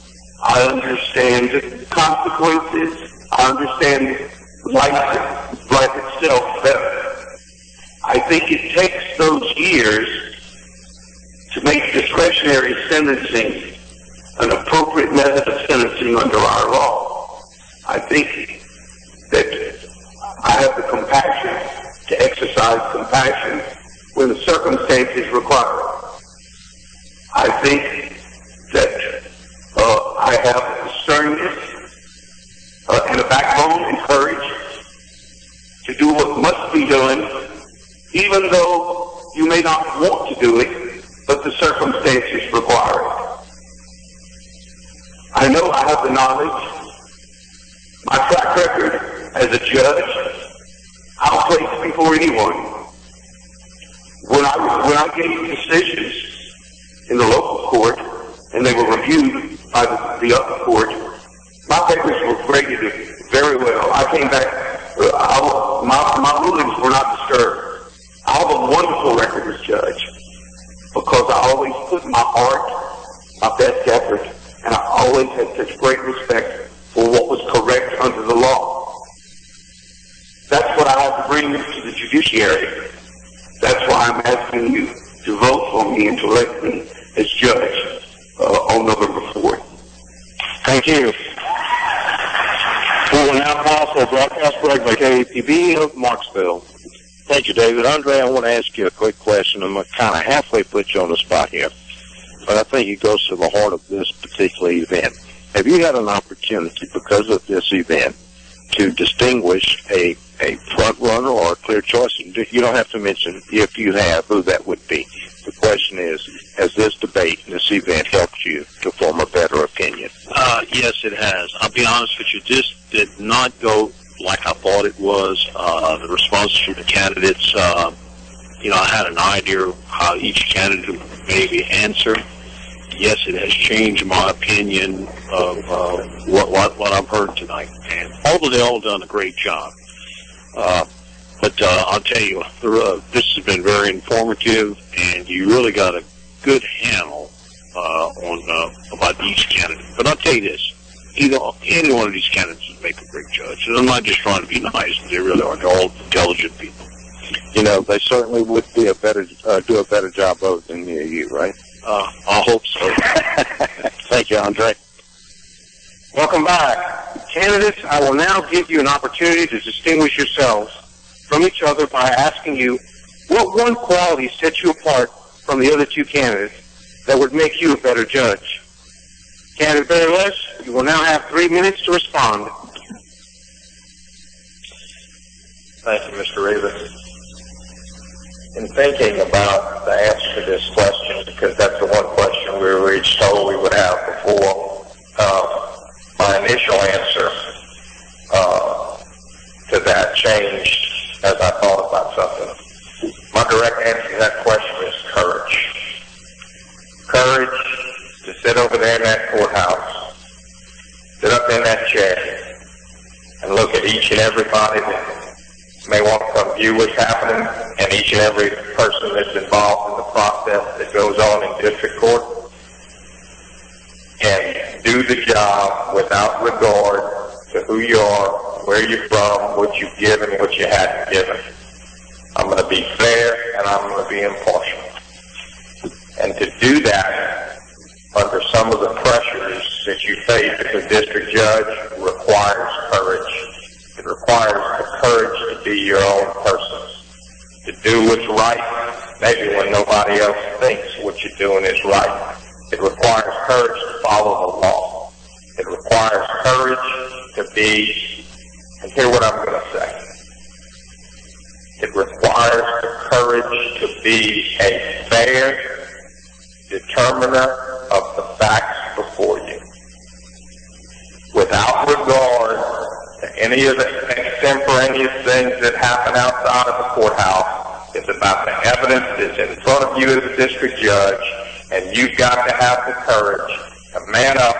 I understand consequences. I understand life itself better. I think it takes those years to make discretionary sentencing an appropriate method of sentencing under our law. I think that I have the compassion to exercise compassion when the circumstances require it. I think that I have discernment and a backbone and courage to do what must be done, even though you may not want to do it, but the circumstances require it. I know I have the knowledge. My track record as a judge, I'll place before anyone. When I gave decisions in the local court, and they were reviewed by the upper court, my papers were graded very well. I came back, my rulings were not disturbed. I have a wonderful record as judge because I always put my heart, my best effort, and I always had such great respect for what was correct under the law. That's what I have to bring to the judiciary. That's why I'm asking you to vote for me and to elect me as judge on November 4th. Thank you. We will now call for a broadcast break by KAPB of Marksville. Thank you, David. Andrea, I want to ask you a quick question. I'm going to kind of halfway put you on the spot here, but I think it goes to the heart of this particular event. Have you had an opportunity, because of this event, to distinguish a front runner or a clear choice? You don't have to mention, if you have, who that would be. The question is, has this debate, this event, helped you to form a better opinion? Yes, it has. I'll be honest with you, this did not go like I thought it was. The responses from the candidates, I had an idea of how each candidate would maybe answer. Yes, it has changed my opinion of what I've heard tonight. And although they all done a great job. But I'll tell you, this has been very informative, and you really got a good handle on about each candidate. But I'll tell you this, any one of these candidates would make a great judge. And I'm not just trying to be nice, they really are. They're all intelligent people. They certainly would be do a better job of than you, right? I hope so. Thank you, Andre. Welcome back. Candidates, I will now give you an opportunity to distinguish yourselves from each other by asking you what one quality sets you apart from the other two candidates that would make you a better judge. Candidate Barry, you will now have 3 minutes to respond. Thank you, Mr. Rivas. In thinking about the answer to this question, because that's the one question we were each told we would have before, my initial answer to that changed as I thought about something. My direct answer to that question is courage. Courage to sit over there in that courthouse, sit up in that chair, and look at each and everybody that may want to come view what's happening, and each and every person that's involved in the process that goes on in district court, and do the job without regard to who you are, where you're from, what you've given, what you hadn't given. I'm going to be fair, and I'm going to be impartial. And to do that under some of the pressures that you face as a district judge requires courage. It requires the courage to be your own person, to do what's right, maybe when nobody else thinks what you're doing is right. It requires courage to follow the law. It requires courage to be, and hear what I'm going to say. It requires the courage to be a fair determiner of the facts before you, without regard to any of the extemporaneous things that happen outside of the courthouse. It's about the evidence that's in front of you as a district judge, and you've got to have the courage to man up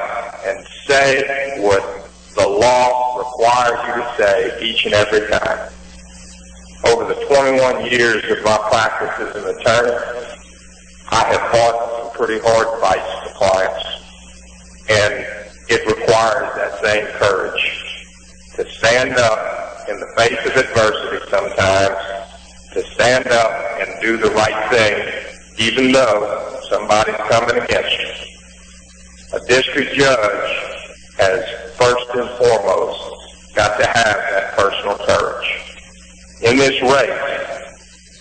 and say what the law requires you to say each and every time. Over the 21 years of my practice as an attorney, I have fought some pretty hard fights for clients, and it requires that same courage to stand up in the face of adversity sometimes, to stand up and do the right thing, even though somebody's coming against you. A district judge has first and foremost got to have that personal courage. In this race,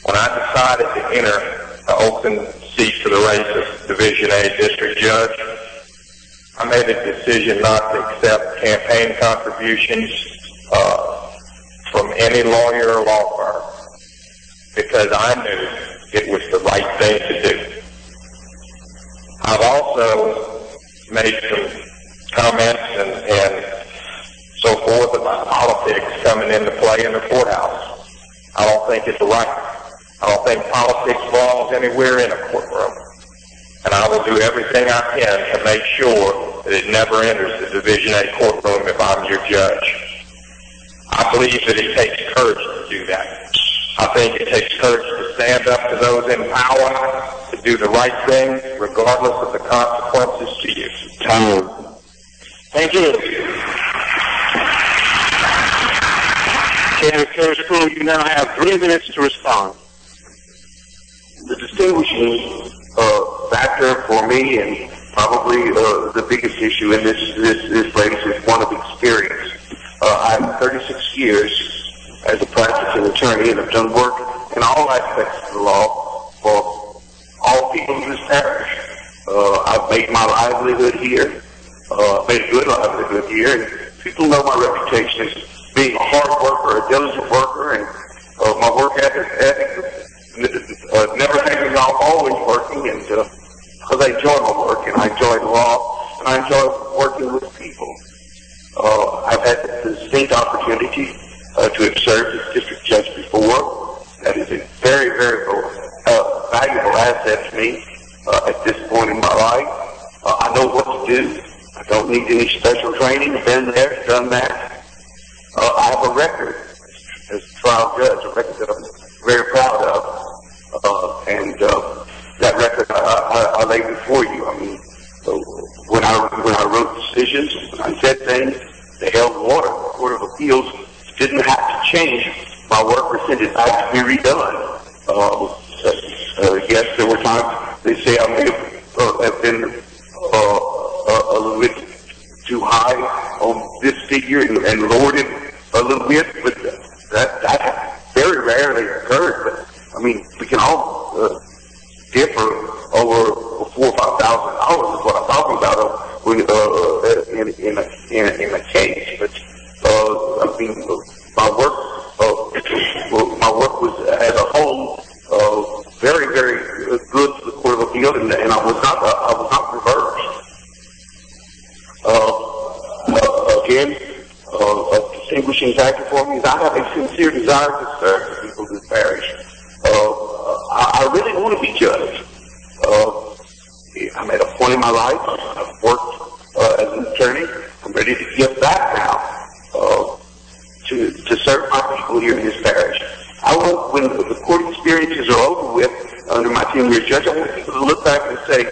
when I decided to enter the open seat for the race of Division A district judge, I made a decision not to accept campaign contributions from any lawyer or law firm, because I knew it was the right thing to do. I've also made some comments and so forth about politics coming into play in the courthouse. I don't think it's right. I don't think politics belongs anywhere in a courtroom. And I will do everything I can to make sure that it never enters the Division A courtroom if I'm your judge. I believe that it takes courage to do that. I think it takes courage to stand up to those in power, to do the right thing, regardless of the consequences to you. Time. Thank you. Kerry Spruill, you now have 3 minutes to respond. The distinguishing factor for me, and probably the biggest issue in this race, is one of experience. I'm 36 years as a practicing attorney, and I've done work in all aspects of the law for all people in this parish. I've made my livelihood here, made a good livelihood here, and people know my reputation as being a hard worker, a diligent worker, and my work ethic never taking off, always working, and because I enjoy my work, and I enjoy the law, and I enjoy working with people. I've had the distinct opportunity to have served as district judge before. That is a very, very valuable asset to me at this point in my life. I know what to do. I don't need any special training. I've been there, done that. I have a record as a trial judge, a record that I'm very proud of. And that record I lay before you. I mean, when I wrote decisions, when I said things, they held water. The Court of Appeals didn't have to change my work or send it back to be redone. Yes, there were times they say I may have been a little bit too high on this figure and lowered it a little bit, but that very rarely occurred. But I mean, we can all differ over $4,000 or $5,000 is what I'm talking about in a case. But I mean, my work was as a whole very, very good for the Court of Appeal, and I was not reversed. Again, a distinguishing factor for me is I have a sincere desire to serve the people of this parish. I really want to be judged. I'm at a point in my life. I've worked as an attorney. I'm ready to give back now to serve my people here in this parish. I want, when the court experiences are over with under my tenure as judge, I want people to look back and say,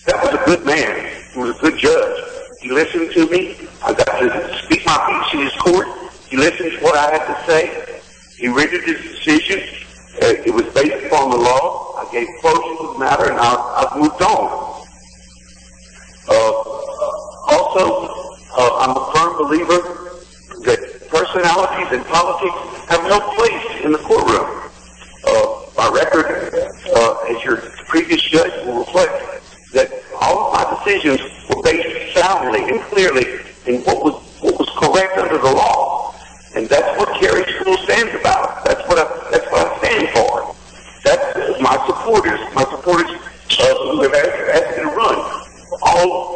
that was a good man. He was a good judge. He listened to me. I got to speak my piece in his court. He listened to what I had to say. He rendered his decision. It was based upon the law. I gave closure to the matter, and I've moved on. Also, I'm a firm believer that personalities in politics have no place in the courtroom. My record as your previous judge will reflect that all of my decisions were based soundly and clearly in what was correct under the law, and that's what Kerry Spruill stands about. That's what I stand for. That's my supporters who have asked me to run.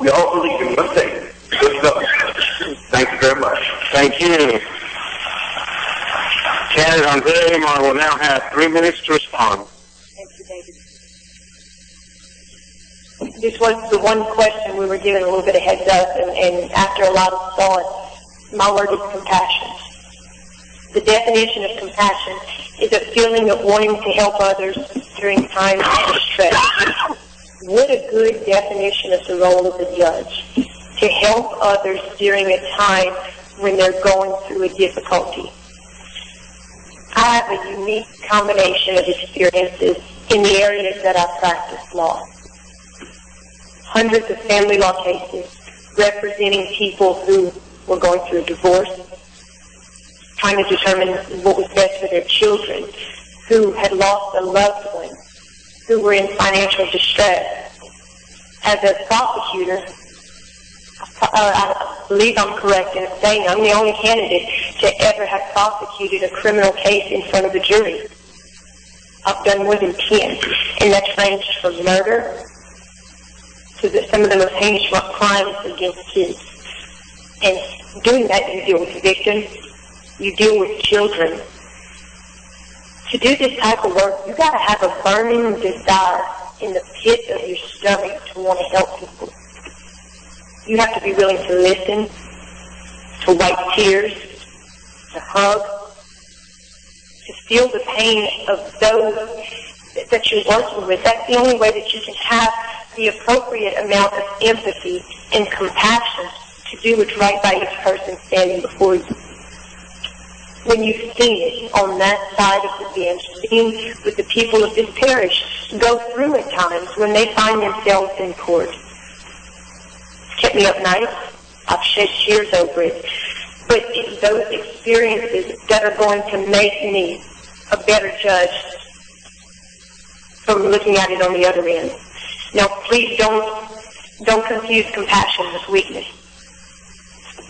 We all believe in one thing. Good luck. Thank you very much. Thank you. Candidate Andrea Aymond will now have 3 minutes to respond. Thank you, David. This was the one question we were given a little bit of heads up, and after a lot of thought, my word is compassion. The definition of compassion is a feeling of wanting to help others during times of distress. What a good definition of the role of the judge, to help others during a time when they're going through a difficulty. I have a unique combination of experiences in the areas that I practice law. Hundreds of family law cases representing people who were going through a divorce, trying to determine what was best for their children, who had lost a loved one, who were in financial distress. As a prosecutor, I believe I'm correct in saying I'm the only candidate to ever have prosecuted a criminal case in front of a jury. I've done more than 10, and that's ranged from murder to some of the most heinous crimes against kids. And doing that, you deal with victims, you deal with children. To do this type of work, you got to have a burning desire in the pit of your stomach to want to help people. You have to be willing to listen, to wipe tears, to hug, to feel the pain of those that you're working with. That's the only way that you can have the appropriate amount of empathy and compassion to do what's right by each person standing before you. When you've seen it on that side of the bench, seen with the people of this parish go through at times when they find themselves in court. It's kept me up nights. I've shed tears over it. But it's those experiences that are going to make me a better judge from looking at it on the other end. Now, please don't confuse compassion with weakness.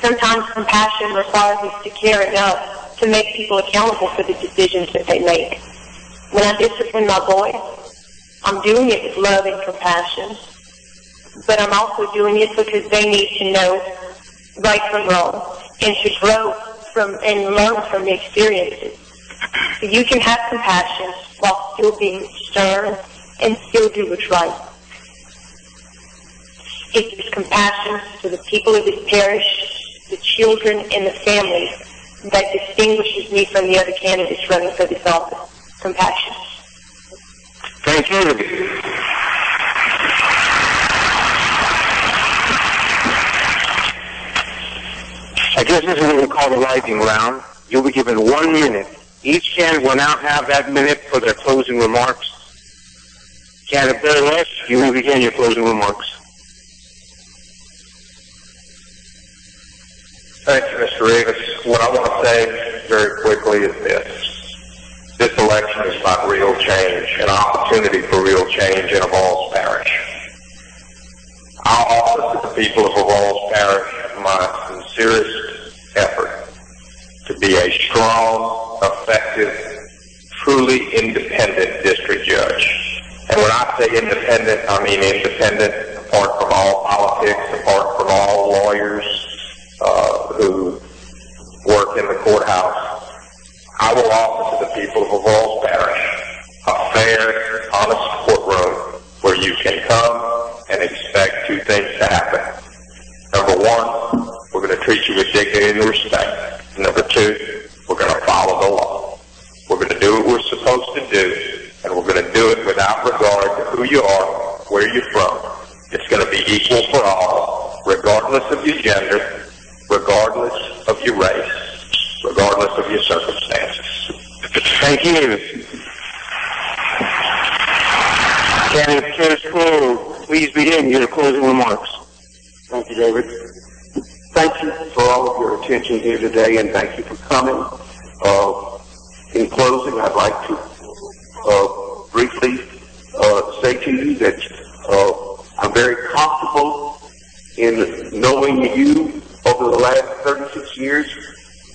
Sometimes compassion requires us to care enough to make people accountable for the decisions that they make. When I discipline my boy, I'm doing it with love and compassion, but I'm also doing it because they need to know right from wrong and to grow from and learn from the experiences. So you can have compassion while still being stern and still do what's right. It's this compassion for the people of this parish, the children, and the families that distinguishes me from the other candidates running for this office. Compassion. Thank you. I guess this is what we call the lightning round. You'll be given 1 minute. Each candidate will now have that minute for their closing remarks. Candidate Laiche, you will begin your closing remarks. Thank you, Mr. Rivas. What I want to say very quickly is this. This election is about real change, an opportunity for real change in Rivas Parish. I'll offer to the people of Rivas Parish my sincerest effort to be a strong, effective, truly independent district judge. And when I say independent, I mean independent apart from all politics, apart from all lawyers who work in the courthouse. I will offer to the people of Rivas Parish a fair, honest courtroom where you can come and expect two things to happen. Number one, we're going to treat you with dignity and respect. Number two, we're going to follow the law. We're going to do what we're supposed to do, and we're going to do it without regard to who you are, where you're from. It's going to be equal for all, regardless of your gender, regardless of your race, regardless of your circumstances. Thank you. Candidate Kerry, please begin your closing remarks. Thank you, David. Thank you for all of your attention here today, and thank you for coming. In closing, I'd like to briefly say to you that I'm very comfortable in knowing you over the last 36 years,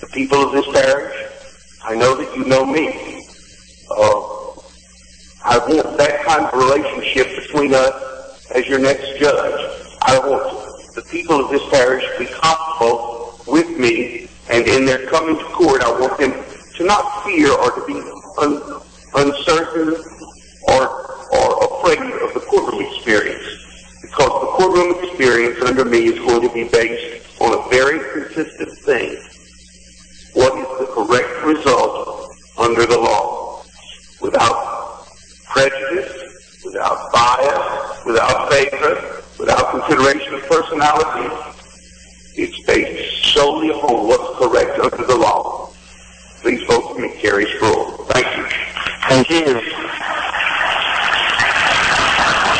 the people of this parish. I know that you know me. I want that kind of relationship between us as your next judge. I want the people of this parish to be comfortable with me, and in their coming to court, I want them to not fear or to be uncertain or afraid of the courtroom experience, because the courtroom experience under me is going to be based on a very consistent thing. What is the correct result under the law? Without prejudice, without bias, without favor, without consideration of personality. It's based solely upon what's correct under the law. Please vote for me, Kerry Spruill. Thank you. Thank you.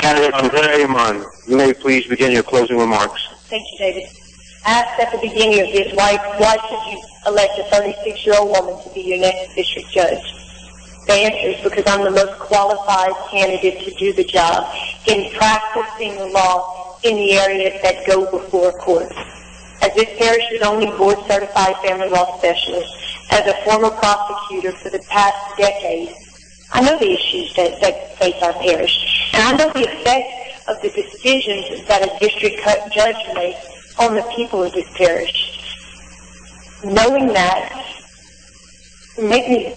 Candidate Andrea Aymond, you may please begin your closing remarks. Thank you, David. I asked at the beginning of this, why should you elect a 36-year-old woman to be your next district judge? The answer is because I'm the most qualified candidate to do the job in practicing the law in the areas that go before court. As this parish's only board-certified family law specialist, as a former prosecutor for the past decade, I know the issues that face our parish, and I know the effect of the decisions that a district judge makes on the people of this parish. Knowing that, make me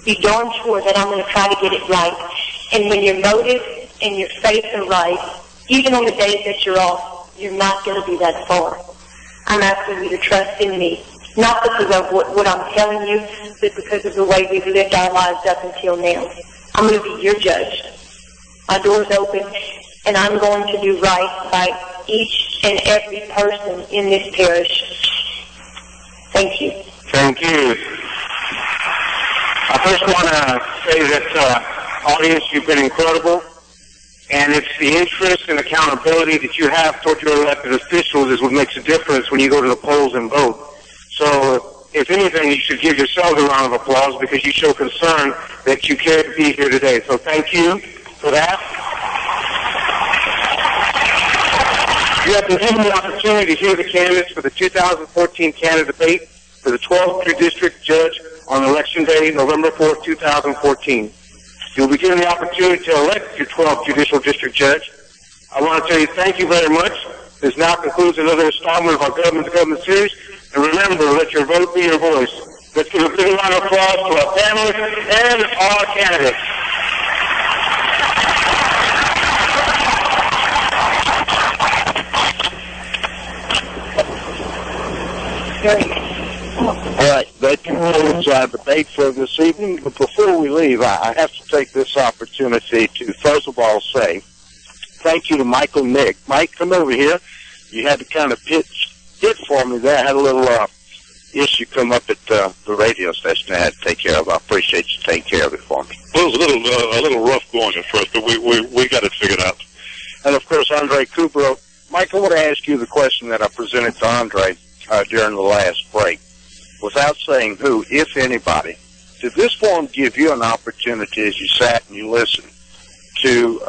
be darn sure that I'm going to try to get it right. And when your motive and your faith are right, even on the days that you're off, you're not going to be that far. I'm asking you to trust in me, not because of what I'm telling you, but because of the way we've lived our lives up until now. I'm going to be your judge. My door's open, and I'm going to do right by each and every person in this parish. Thank you. Thank you. I first want to say that, audience, you've been incredible, and it's the interest and accountability that you have toward your elected officials is what makes a difference when you go to the polls and vote. So, if anything, you should give yourselves a round of applause because you show concern that you care to be here today. So thank you for that. You have been given the opportunity to hear the candidates for the 2014 candidate debate for the 12th District Judge on Election Day, November 4th, 2014. You'll be given the opportunity to elect your 12th Judicial District Judge. I want to tell you thank you very much. This now concludes another installment of our Government to Government series. And remember, let your vote be your voice. Let's give a big round of applause to our panelists and our candidates. All right, that concludes our debate for this evening. But before we leave, I have to take this opportunity to, first of all, say thank you to Michael Nick. Mike, come over here. You had to kind of pitch it for me there. I had a little issue come up at the radio station I had to take care of. I appreciate you taking care of it for me. Well, it was a little rough going at first, but we got it figured out. And, of course, Andre Caubarreaux. Mike, I want to ask you the question that I presented to Andre during the last break. Without saying who, if anybody, did this forum give you an opportunity as you sat and you listened to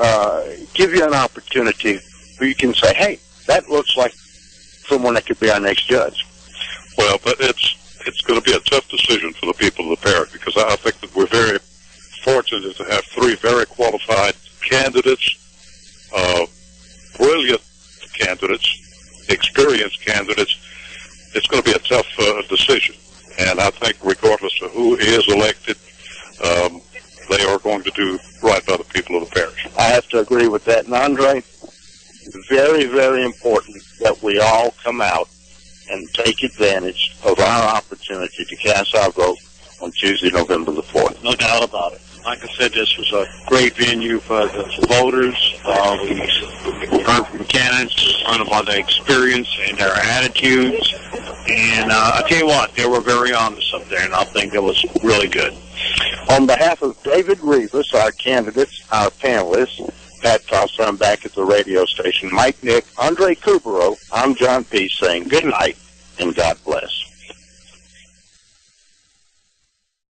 give you an opportunity where you can say, hey, that looks like someone that could be our next judge? Well, but it's going to be a tough decision for the people of the parish because I think that we're very fortunate to have three very qualified candidates, brilliant candidates, experienced candidates. It's going to be a tough decision. And I think regardless of who is elected, they are going to do right by the people of the parish. I have to agree with that. And Andre, very, very important that we all come out and take advantage of our opportunity to cast our vote on Tuesday, November the 4th. No doubt about it. Like I said, this was a great venue for the voters. We heard from candidates, learned about their experience and their attitudes. And I tell you what, they were very honest up there, and I think it was really good. On behalf of David Rivas, our candidates, our panelists, Pat Tosser. I'm back at the radio station. Mike, Nick, Andre Caubarreaux. I'm John P. saying good night and God bless.